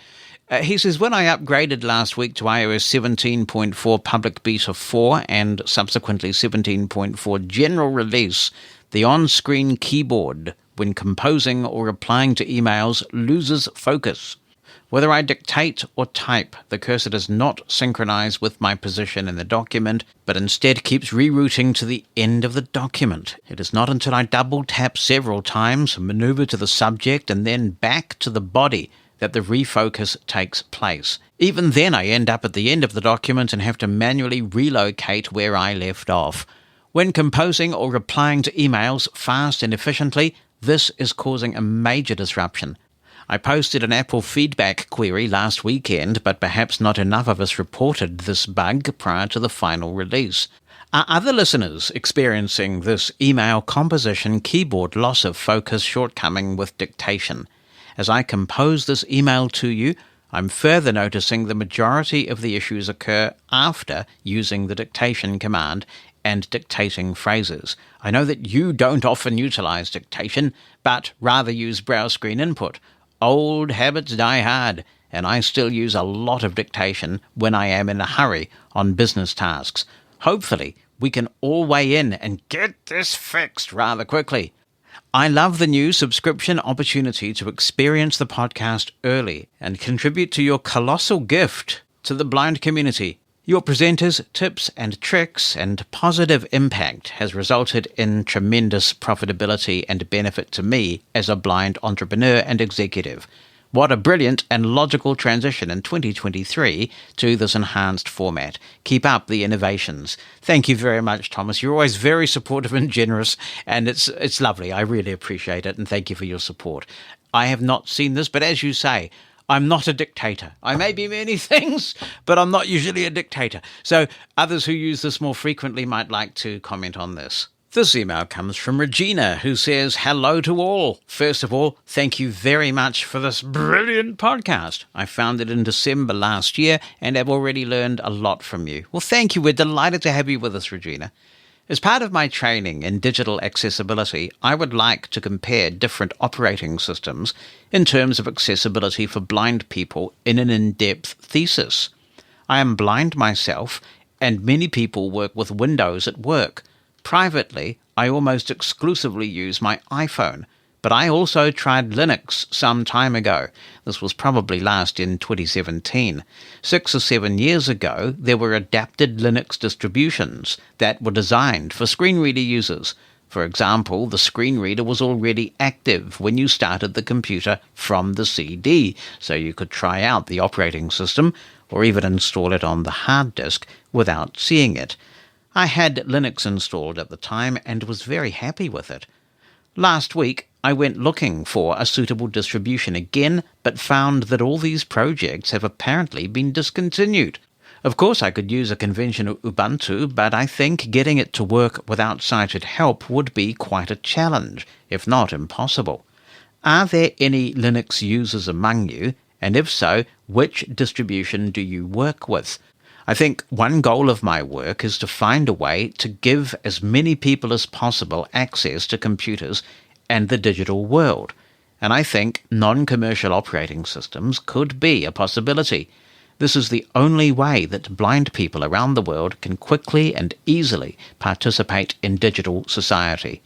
He says, when I upgraded last week to iOS 17.4 public beta 4 and subsequently 17.4 general release, the on-screen keyboard, when composing or replying to emails, loses focus. Whether I dictate or type, the cursor does not synchronize with my position in the document, but instead keeps rerouting to the end of the document. It is not until I double-tap several times, maneuver to the subject, and then back to the body that the refocus takes place. Even then, I end up at the end of the document and have to manually relocate where I left off. When composing or replying to emails fast and efficiently, this is causing a major disruption. I posted an Apple feedback query last weekend, but perhaps not enough of us reported this bug prior to the final release. Are other listeners experiencing this email composition keyboard loss of focus shortcoming with dictation? As I compose this email to you, I'm further noticing the majority of the issues occur after using the dictation command and dictating phrases. I know that you don't often utilize dictation, but rather use browse screen input. Old habits die hard, and I still use a lot of dictation when I am in a hurry on business tasks. Hopefully, we can all weigh in and get this fixed rather quickly. I love the new subscription opportunity to experience the podcast early and contribute to your colossal gift to the blind community. Your presenters' tips and tricks and positive impact has resulted in tremendous profitability and benefit to me as a blind entrepreneur and executive. What a brilliant and logical transition in 2023 to this enhanced format. Keep up the innovations. Thank you very much, Thomas. You're always very supportive and generous, and it's lovely. I really appreciate it, and thank you for your support. I have not seen this, but as you say, I'm not a dictator. I may be many things, but I'm not usually a dictator. So others who use this more frequently might like to comment on this. This email comes from Regina, who says, hello to all. First of all, thank you very much for this brilliant podcast. I found it in December last year and have already learned a lot from you. Well, thank you. We're delighted to have you with us, Regina. As part of my training in digital accessibility, I would like to compare different operating systems in terms of accessibility for blind people in an in-depth thesis. I am blind myself, and many people work with Windows at work. Privately, I almost exclusively use my iPhone, but I also tried Linux some time ago. This was probably last in 2017. 6 or 7 years ago, there were adapted Linux distributions that were designed for screen reader users. For example, the screen reader was already active when you started the computer from the CD, so you could try out the operating system or even install it on the hard disk without seeing it. I had Linux installed at the time and was very happy with it. Last week, I went looking for a suitable distribution again, but found that all these projects have apparently been discontinued. Of course, I could use a conventional Ubuntu, but I think getting it to work without sighted help would be quite a challenge, if not impossible. Are there any Linux users among you? And if so, which distribution do you work with? I think one goal of my work is to find a way to give as many people as possible access to computers and the digital world, and I think non-commercial operating systems could be a possibility. This is the only way that blind people around the world can quickly and easily participate in digital society.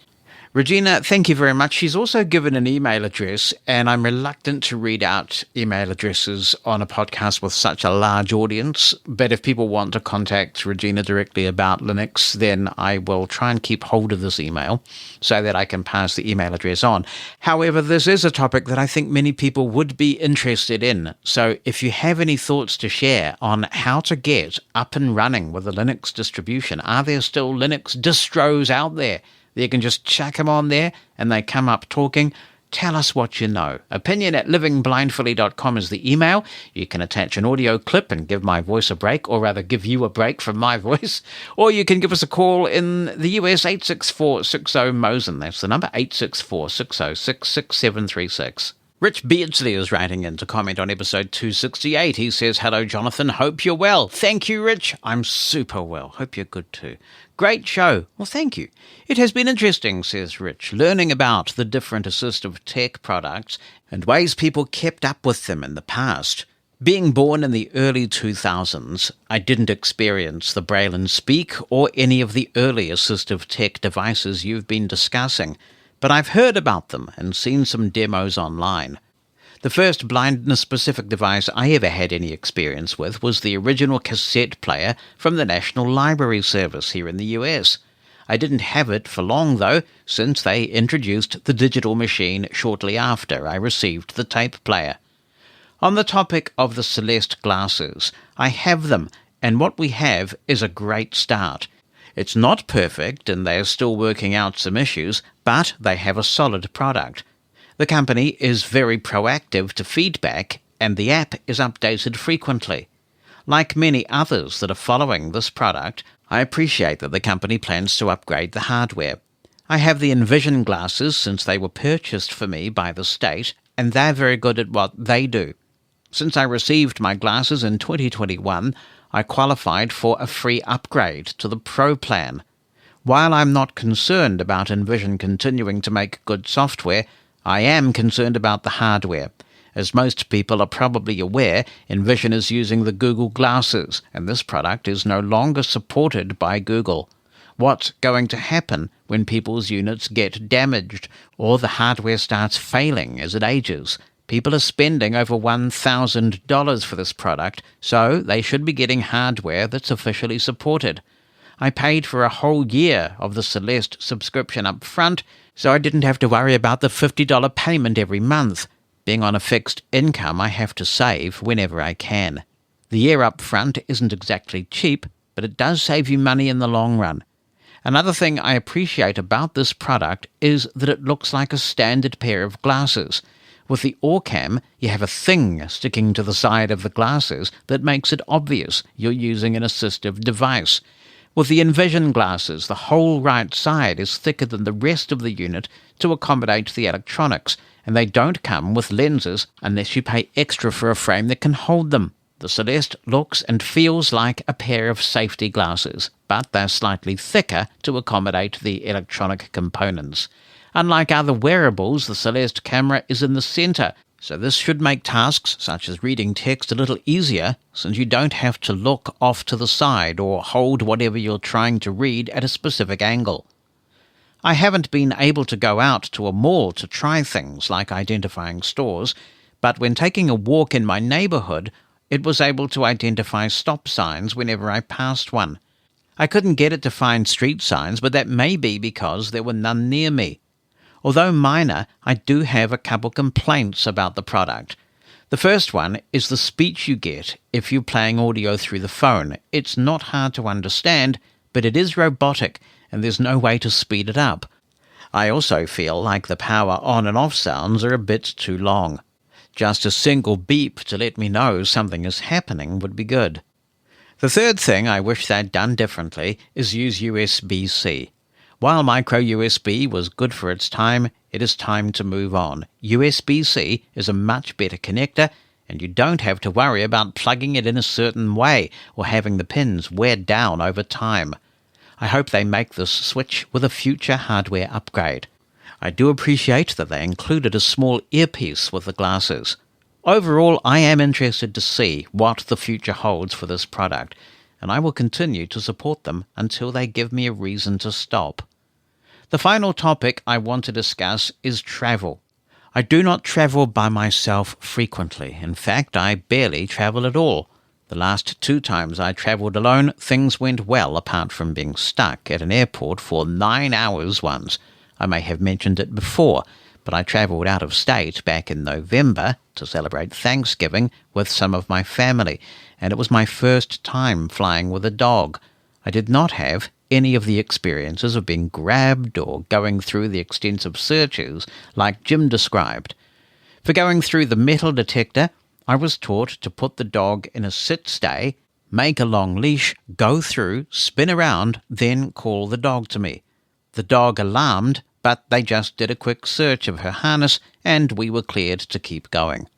Regina, thank you very much. She's also given an email address, and I'm reluctant to read out email addresses on a podcast with such a large audience. But if people want to contact Regina directly about Linux, then I will try and keep hold of this email so that I can pass the email address on. However, this is a topic that I think many people would be interested in. So if you have any thoughts to share on how to get up and running with a Linux distribution, are there still Linux distros out there? You can just chuck them on there and they come up talking. Tell us what you know. opinion@livingblindfully.com is the email. You can attach an audio clip and give my voice a break, or rather give you a break from my voice. Or you can give us a call in the US, 864-60-MOSEN. That's the number, 864-606-6736. Rich Beardsley is writing in to comment on episode 268. He says, "Hello, Jonathan. Hope you're well." Thank you, Rich. I'm super well. Hope you're good too. Great show. Well, thank you. It has been interesting, says Rich, learning about the different assistive tech products and ways people kept up with them in the past. Being born in the early 2000s, I didn't experience the Braille and Speak or any of the early assistive tech devices you've been discussing, but I've heard about them and seen some demos online. The first blindness-specific device I ever had any experience with was the original cassette player from the National Library Service here in the US. I didn't have it for long, though, since they introduced the digital machine shortly after I received the tape player. On the topic of the Celeste glasses, I have them, and what we have is a great start. It's not perfect, and they are still working out some issues, but they have a solid product. The company is very proactive to feedback, and the app is updated frequently. Like many others that are following this product, I appreciate that the company plans to upgrade the hardware. I have the Envision glasses since they were purchased for me by the state, and they're very good at what they do. Since I received my glasses in 2021, I qualified for a free upgrade to the Pro plan. While I'm not concerned about Envision continuing to make good software, I am concerned about the hardware. As most people are probably aware, Envision is using the Google Glasses, and this product is no longer supported by Google. What's going to happen when people's units get damaged or the hardware starts failing as it ages? People are spending over $1,000 for this product, so they should be getting hardware that's officially supported. I paid for a whole year of the Celeste subscription up front, so I didn't have to worry about the $50 payment every month. Being on a fixed income, I have to save whenever I can. The year up front isn't exactly cheap, but it does save you money in the long run. Another thing I appreciate about this product is that it looks like a standard pair of glasses. With the Orcam, you have a thing sticking to the side of the glasses that makes it obvious you're using an assistive device. With the Envision glasses, the whole right side is thicker than the rest of the unit to accommodate the electronics, and they don't come with lenses unless you pay extra for a frame that can hold them. The Celeste looks and feels like a pair of safety glasses, but they're slightly thicker to accommodate the electronic components. Unlike other wearables, the Celeste camera is in the center, so this should make tasks such as reading text a little easier, since you don't have to look off to the side or hold whatever you're trying to read at a specific angle. I haven't been able to go out to a mall to try things like identifying stores, but when taking a walk in my neighborhood, it was able to identify stop signs whenever I passed one. I couldn't get it to find street signs, but that may be because there were none near me. Although minor, I do have a couple complaints about the product. The first one is the speech you get if you're playing audio through the phone. It's not hard to understand, but it is robotic, and there's no way to speed it up. I also feel like the power on and off sounds are a bit too long. Just a single beep to let me know something is happening would be good. The third thing I wish they'd done differently is use USB-C. While micro USB was good for its time, it is time to move on. USB-C is a much better connector, and you don't have to worry about plugging it in a certain way or having the pins wear down over time. I hope they make this switch with a future hardware upgrade. I do appreciate that they included a small earpiece with the glasses. Overall, I am interested to see what the future holds for this product, and I will continue to support them until they give me a reason to stop. The final topic I want to discuss is travel. I do not travel by myself frequently. In fact, I barely travel at all. The last 2 times I travelled alone, things went well apart from being stuck at an airport for 9 hours once. I may have mentioned it before, but I travelled out of state back in November to celebrate Thanksgiving with some of my family, and it was my first time flying with a dog. I did not have any of the experiences of being grabbed or going through the extensive searches like Jim described. For going through the metal detector, I was taught to put the dog in a sit-stay, make a long leash, go through, spin around, then call the dog to me. The dog alarmed, but they just did a quick search of her harness and we were cleared to keep going.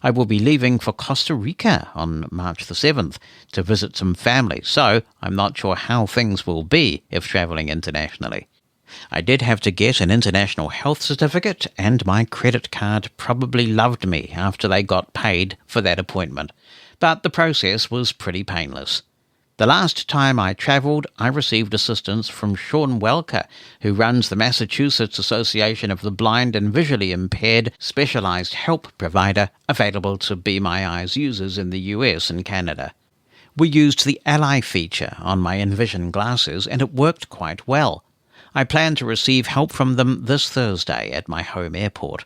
I will be leaving for Costa Rica on March the 7th to visit some family, so I'm not sure how things will be if travelling internationally. I did have to get an international health certificate, and my credit card probably loved me after they got paid for that appointment, but the process was pretty painless. The last time I travelled, I received assistance from Sean Welker, who runs the Massachusetts Association of the Blind and Visually Impaired specialised help provider available to Be My Eyes users in the US and Canada. We used the Ally feature on my Envision glasses, and it worked quite well. I plan to receive help from them this Thursday at my home airport.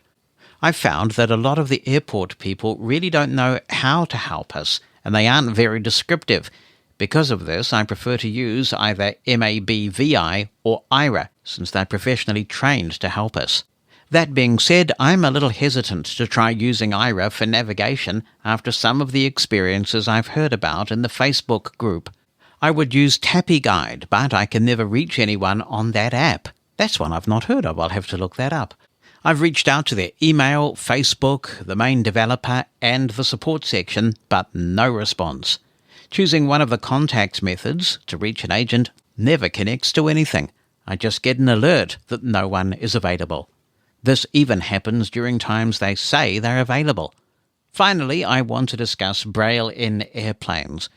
I found that a lot of the airport people really don't know how to help us, and they aren't very descriptive. Because of this, I prefer to use either MABVI or Aira, since they're professionally trained to help us. That being said, I'm a little hesitant to try using Aira for navigation after some of the experiences I've heard about in the Facebook group. I would use Tappy Guide, but I can never reach anyone on that app. That's one I've not heard of. I'll have to look that up. I've reached out to their email, Facebook, the main developer, and the support section, but no response. Choosing one of the contact methods to reach an agent never connects to anything. I just get an alert that no one is available. This even happens during times they say they're available. Finally, I want to discuss Braille in airplanes.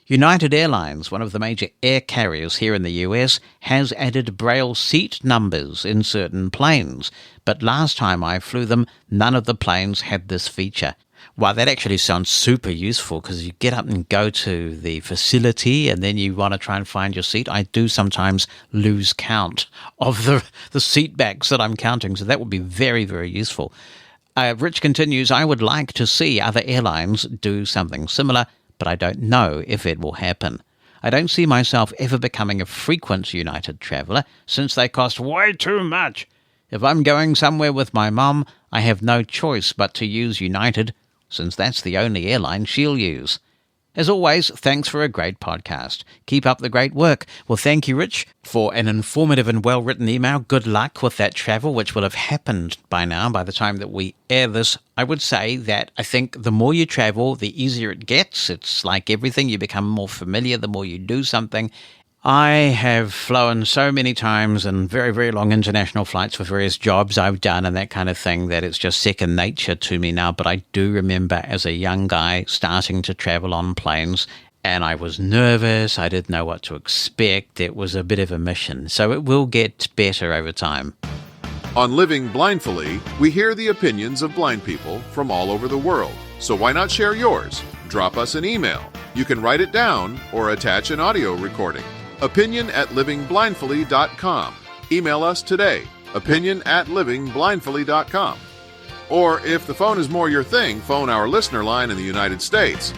United Airlines, one of the major air carriers here in the US, has added Braille seat numbers in certain planes, but last time I flew them, none of the planes had this feature. Well, that actually sounds super useful because you get up and go to the facility and then you want to try and find your seat. I do sometimes lose count of the seat backs that I'm counting, so that would be very, very useful. Rich continues, I would like to see other airlines do something similar, but I don't know if it will happen. I don't see myself ever becoming a frequent United traveller since they cost way too much. If I'm going somewhere with my mum, I have no choice but to use United, since that's the only airline she'll use. As always, thanks for a great podcast. Keep up the great work. Well, thank you, Rich, for an informative and well-written email. Good luck with that travel, which will have happened by now, by the time that we air this. I would say that I think the more you travel, the easier it gets. It's like everything. You become more familiar the more you do something. I have flown so many times and very, very long international flights for various jobs I've done and that kind of thing that it's just second nature to me now. But I do remember as a young guy starting to travel on planes, and I was nervous. I didn't know what to expect. It was a bit of a mission. So it will get better over time. On Living Blindfully, we hear the opinions of blind people from all over the world. So why not share yours? Drop us an email. You can write it down or attach an audio recording. opinion@livingblindfully.com. Email us today, opinion@livingblindfully.com. Or if the phone is more your thing, phone our listener line in the United States,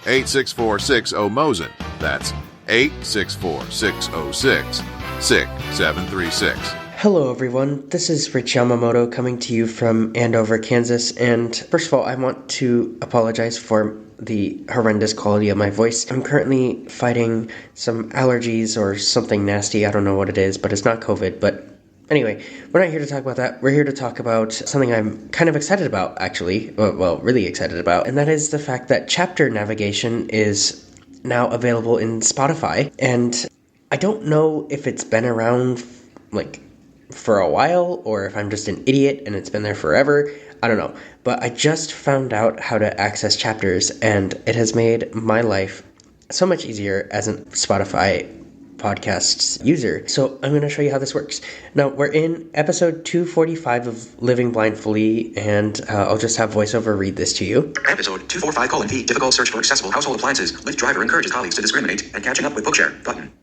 864-60-MOSEN. That's 864-606-6736. Hello everyone, this is Rich Yamamoto coming to you from Andover, Kansas, and first of all, I want to apologize for the horrendous quality of my voice. I'm currently fighting some allergies or something nasty, I don't know what it is, but it's not COVID, but anyway, we're not here to talk about that. We're here to talk about something I'm kind of excited about, actually, well, really excited about, and that is the fact that chapter navigation is now available in Spotify, and I don't know if it's been around, for a while, or if I'm just an idiot and it's been there forever. I don't know. But I just found out how to access chapters, and it has made my life so much easier as a Spotify podcasts user. So I'm going to show you how this works. Now, we're in episode 245 of Living Blindfully, and I'll just have VoiceOver read this to you. Episode 245:P, difficult search for accessible household appliances. Lyft driver encourages colleagues to discriminate and catching up with Bookshare. Button.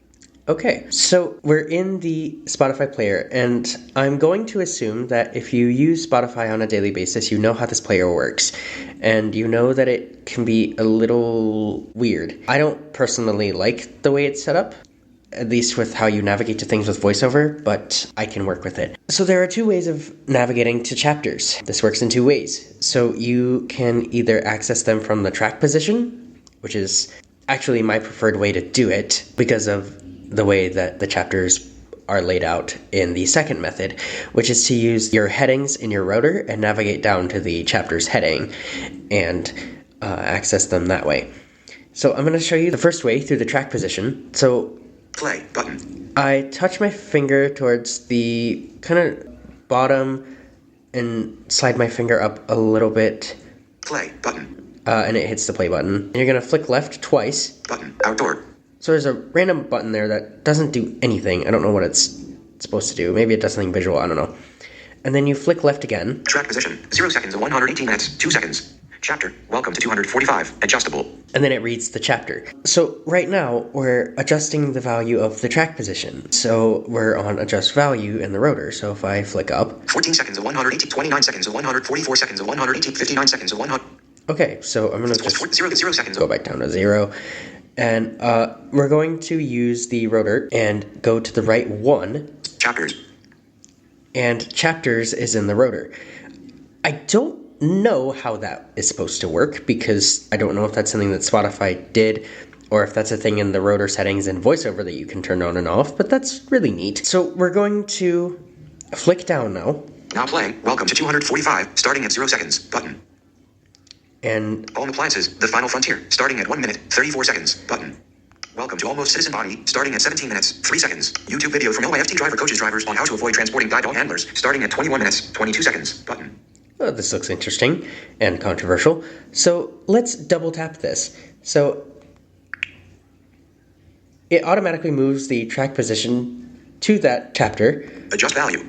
Okay, so we're in the Spotify player, and I'm going to assume that if you use Spotify on a daily basis, you know how this player works, and you know that it can be a little weird. I don't personally like the way it's set up, at least with how you navigate to things with VoiceOver, but I can work with it. So there are two ways of navigating to chapters. This works in two ways. So you can either access them from the track position, which is actually my preferred way to do it because of the way that the chapters are laid out in the second method, which is to use your headings in your router and navigate down to the chapter's heading and access them that way. So I'm going to show you the first way through the track position. So play button. I touch my finger towards the kind of bottom and slide my finger up a little bit. Play button. And it hits the play button. And you're going to flick left twice. Button. Outdoor. So there's a random button there that doesn't do anything. I don't know what it's supposed to do. Maybe it does something visual. I don't know. And then you flick left again. Track position. 0 seconds, 118 minutes, 2 seconds. Chapter. Welcome to 245. Adjustable. And then it reads the chapter. So right now, we're adjusting the value of the track position. So we're on adjust value in the rotor. So if I flick up. 14 seconds, 118, 29 seconds, 144 seconds, 118, 59 seconds, 100. Okay, so I'm going to just 0 seconds. Go back down to 0. And we're going to use the rotor and go to the right one. Chapters. And chapters is in the rotor. I don't know how that is supposed to work because I don't know if that's something that Spotify did or if that's a thing in the rotor settings in VoiceOver that you can turn on and off, but that's really neat. So we're going to flick down now. Now playing. Welcome to 245, starting at 0 seconds. Button. And Home Appliances, The Final Frontier, starting at 1 minute, 34 seconds. Button. Welcome to Almost Citizen Body, starting at 17 minutes, 3 seconds. YouTube video from LIFT driver coaches drivers on how to avoid transporting guide dog handlers, starting at 21 minutes, 22 seconds. Button. Oh, this looks interesting and controversial. So let's double tap this. So it automatically moves the track position to that chapter. Adjust value.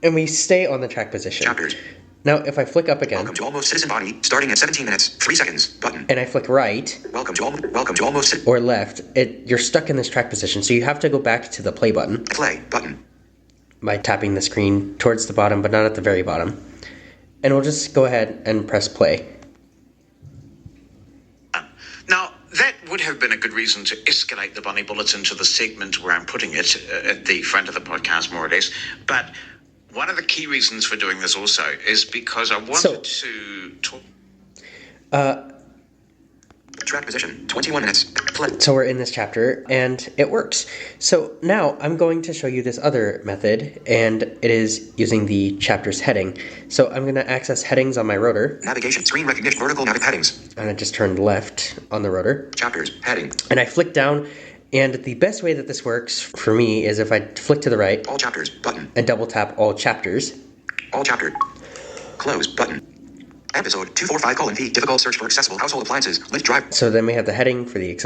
And we stay on the track position. Chapters. Now, if I flick up again. Welcome to Almost Citizen Body, starting at 17 minutes, 3 seconds. Button. And I flick right. Welcome to Almost or left. You're stuck in this track position, so you have to go back to the play button. Play button. By tapping the screen towards the bottom, but not at the very bottom. And we'll just go ahead and press play. Now, that would have been a good reason to escalate the Bunny Bulletin to the segment where I'm putting it, at the front of the podcast, more or less. But one of the key reasons for doing this also is because I wanted to talk. Track position, 21 minutes. Play. So we're in this chapter, and it works. So now I'm going to show you this other method, and it is using the chapter's heading. So I'm going to access headings on my rotor. Navigation, screen recognition, vertical headings. And I just turned left on the rotor. Chapters, heading. And I flick down, and the best way that this works for me is if I flick to the right. All chapters, button. And double tap all chapters. All chapter. Close, button. Episode 245:P. Difficult search for accessible household appliances. Lift drive. So then we have the heading for the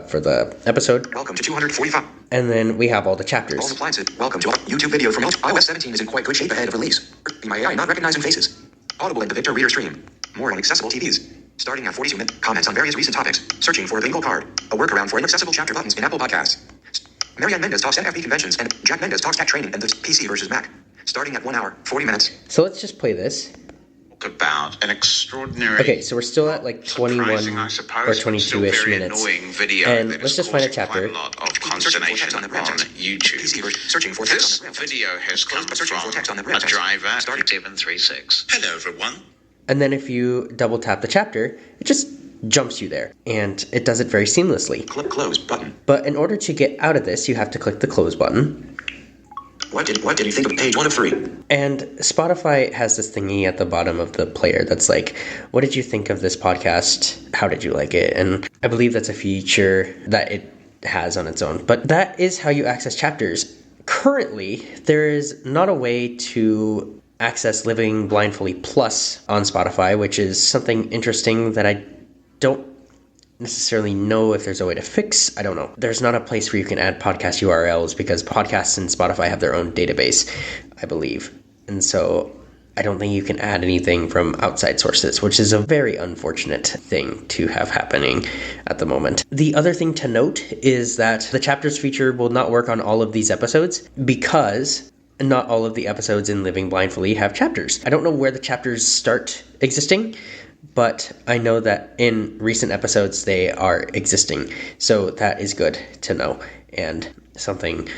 for the episode. Welcome to 245. And then we have all the chapters. All appliances. Welcome to YouTube video from iOS 17 is in quite good shape ahead of release. Be my AI not recognizing faces. Audible and the Victor Reader stream. More on accessible TVs. Starting at 42 minutes. Comments on various recent topics. Searching for a Lingo card. A workaround for inaccessible chapter buttons in Apple Podcasts. Marianne Mendez talks NFP conventions and Jack Mendez talks tech training and the PC versus Mac. Starting at 1 hour, 40 minutes. So let's just play this. About an extraordinary. Okay, so we're still at like 21 or 22-ish minutes. Video and let's just find a chapter. A lot of consternation on YouTube. Searching for this video has come from a driver 736. Hello, everyone. And then if you double tap the chapter, it just jumps you there, and it does it very seamlessly. Click close button. But in order to get out of this, you have to click the close button. What did you think of page 1 of 3? And Spotify has this thingy at the bottom of the player that's like, what did you think of this podcast? How did you like it? And I believe that's a feature that it has on its own. But that is how you access chapters. Currently, there is not a way to access Living Blindfully Plus on Spotify, which is something interesting that I don't necessarily know if there's a way to fix. I don't know. There's not a place where you can add podcast URLs because podcasts and Spotify have their own database, I believe. And so I don't think you can add anything from outside sources, which is a very unfortunate thing to have happening at the moment. The other thing to note is that the chapters feature will not work on all of these episodes because not all of the episodes in Living Blindfully have chapters. I don't know where the chapters start existing, but I know that in recent episodes they are existing. So that is good to know and something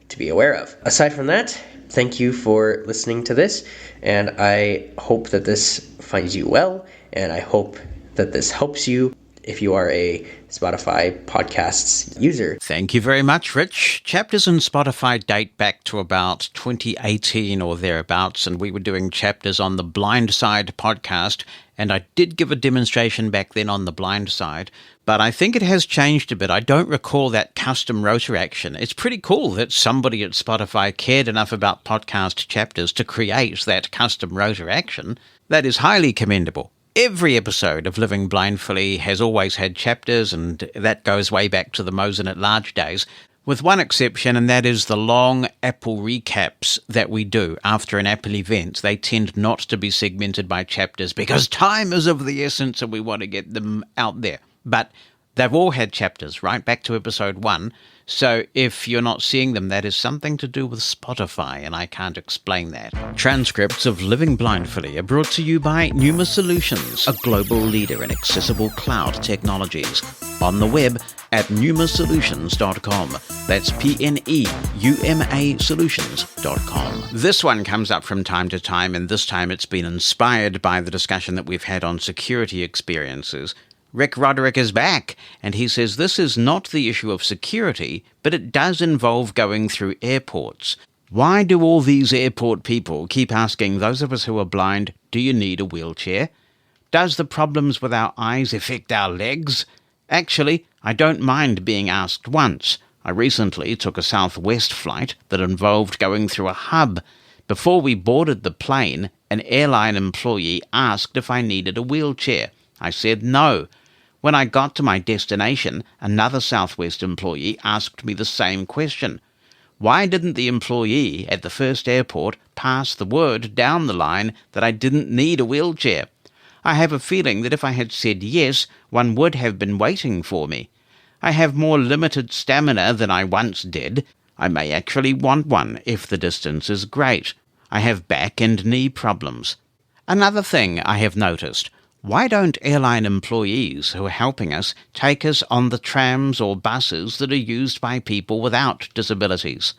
to be aware of. Aside from that, thank you for listening to this, and I hope that this finds you well, and I hope that this helps you if you are a Spotify podcasts user. Thank you very much, Rich. Chapters in Spotify date back to about 2018 or thereabouts, and we were doing chapters on the Blind Side podcast, and I did give a demonstration back then on the Blind Side, but I think it has changed a bit. I don't recall that custom rotor action. It's pretty cool that somebody at Spotify cared enough about podcast chapters to create that custom rotor action. That is highly commendable. Every episode of Living Blindfully has always had chapters, and that goes way back to the Mosen at Large days, with one exception, and that is the long Apple recaps that we do after an Apple event. They tend not to be segmented by chapters because time is of the essence and we want to get them out there. But they've all had chapters, right back to episode 1. So if you're not seeing them, that is something to do with Spotify, and I can't explain that. Transcripts of Living Blindfully are brought to you by Pneuma Solutions, a global leader in accessible cloud technologies. On the web at pneumasolutions.com. That's PNEUMA solutions.com. This one comes up from time to time, and this time it's been inspired by the discussion that we've had on security experiences. Rick Roderick is back, and he says this is not the issue of security, but it does involve going through airports. Why do all these airport people keep asking those of us who are blind, do you need a wheelchair? Does the problems with our eyes affect our legs? Actually, I don't mind being asked once. I recently took a Southwest flight that involved going through a hub. Before we boarded the plane, an airline employee asked if I needed a wheelchair. I said no. When I got to my destination, another Southwest employee asked me the same question. Why didn't the employee at the first airport pass the word down the line that I didn't need a wheelchair? I have a feeling that if I had said yes, one would have been waiting for me. I have more limited stamina than I once did. I may actually want one if the distance is great. I have back and knee problems. Another thing I have noticed. Why don't airline employees who are helping us take us on the trams or buses that are used by people without disabilities?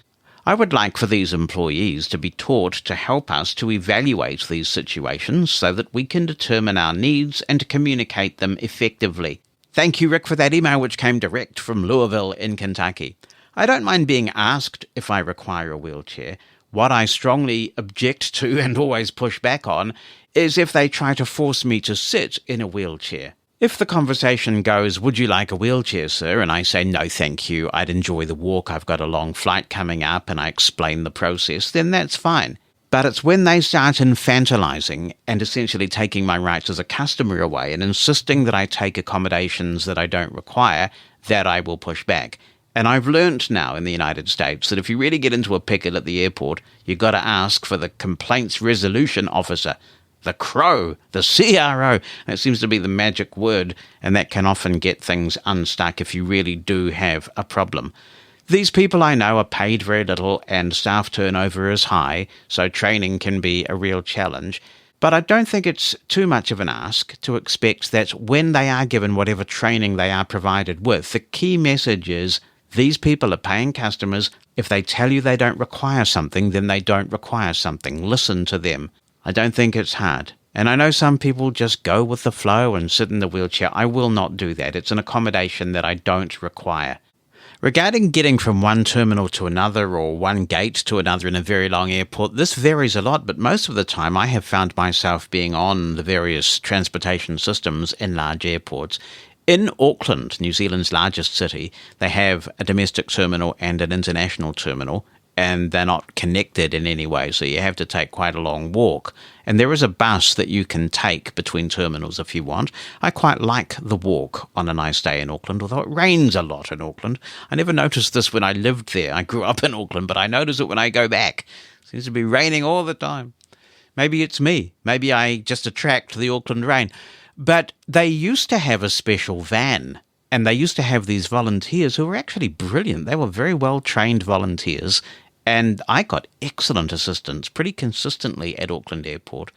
I would like for these employees to be taught to help us to evaluate these situations so that we can determine our needs and communicate them effectively. Thank you, Rick, for that email which came direct from Louisville in Kentucky. I don't mind being asked if I require a wheelchair. What I strongly object to and always push back on is if they try to force me to sit in a wheelchair. If the conversation goes, "Would you like a wheelchair, sir?" and I say, "No, thank you, I'd enjoy the walk, I've got a long flight coming up," and I explain the process, then that's fine. But it's when they start infantilizing and essentially taking my rights as a customer away and insisting that I take accommodations that I don't require that I will push back. And I've learnt now in the United States that if you really get into a pickle at the airport, you've got to ask for the complaints resolution officer, the CRO, the CRO. That seems to be the magic word, and that can often get things unstuck if you really do have a problem. These people I know are paid very little and staff turnover is high, so training can be a real challenge. But I don't think it's too much of an ask to expect that when they are given whatever training they are provided with, the key message is these people are paying customers. If they tell you they don't require something, then they don't require something. Listen to them. I don't think it's hard. And I know some people just go with the flow and sit in the wheelchair. I will not do that. It's an accommodation that I don't require. Regarding getting from one terminal to another or one gate to another in a very long airport, this varies a lot, but most of the time I have found myself being on the various transportation systems in large airports. In Auckland, New Zealand's largest city, they have a domestic terminal and an international terminal, and they're not connected in any way, so you have to take quite a long walk. And there is a bus that you can take between terminals if you want. I quite like the walk on a nice day in Auckland, although it rains a lot in Auckland. I never noticed this when I lived there. I grew up in Auckland, but I notice it when I go back. It seems to be raining all the time. Maybe it's me. Maybe I just attract the Auckland rain. But they used to have a special van, and they used to have these volunteers who were actually brilliant. They were very well-trained volunteers, and I got excellent assistance pretty consistently at Auckland Airport,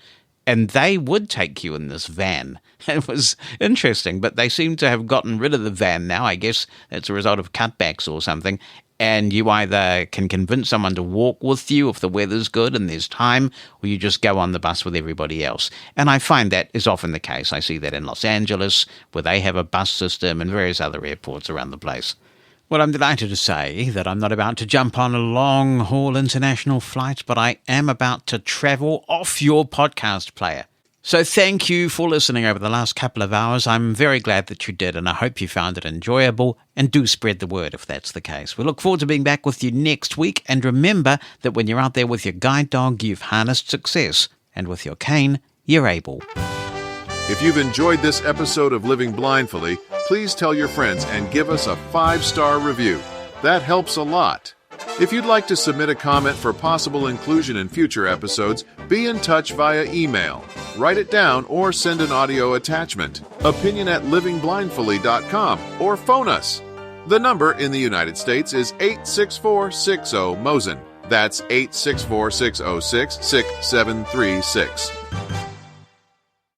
and they would take you in this van. It was interesting, but they seem to have gotten rid of the van now. I guess it's a result of cutbacks or something, and you either can convince someone to walk with you if the weather's good and there's time, or you just go on the bus with everybody else. And I find that is often the case. I see that in Los Angeles, where they have a bus system, and various other airports around the place. Well, I'm delighted to say that I'm not about to jump on a long-haul international flight, but I am about to travel off your podcast player. So thank you for listening over the last couple of hours. I'm very glad that you did, and I hope you found it enjoyable, and do spread the word if that's the case. We look forward to being back with you next week, and remember that when you're out there with your guide dog, you've harnessed success, and with your cane, you're able. If you've enjoyed this episode of Living Blindfully, please tell your friends and give us a 5-star review. That helps a lot. If you'd like to submit a comment for possible inclusion in future episodes, be in touch via email. Write it down or send an audio attachment. opinion@livingblindfully.com or phone us. The number in the United States is 86460-MOSEN. That's 864-606-6736.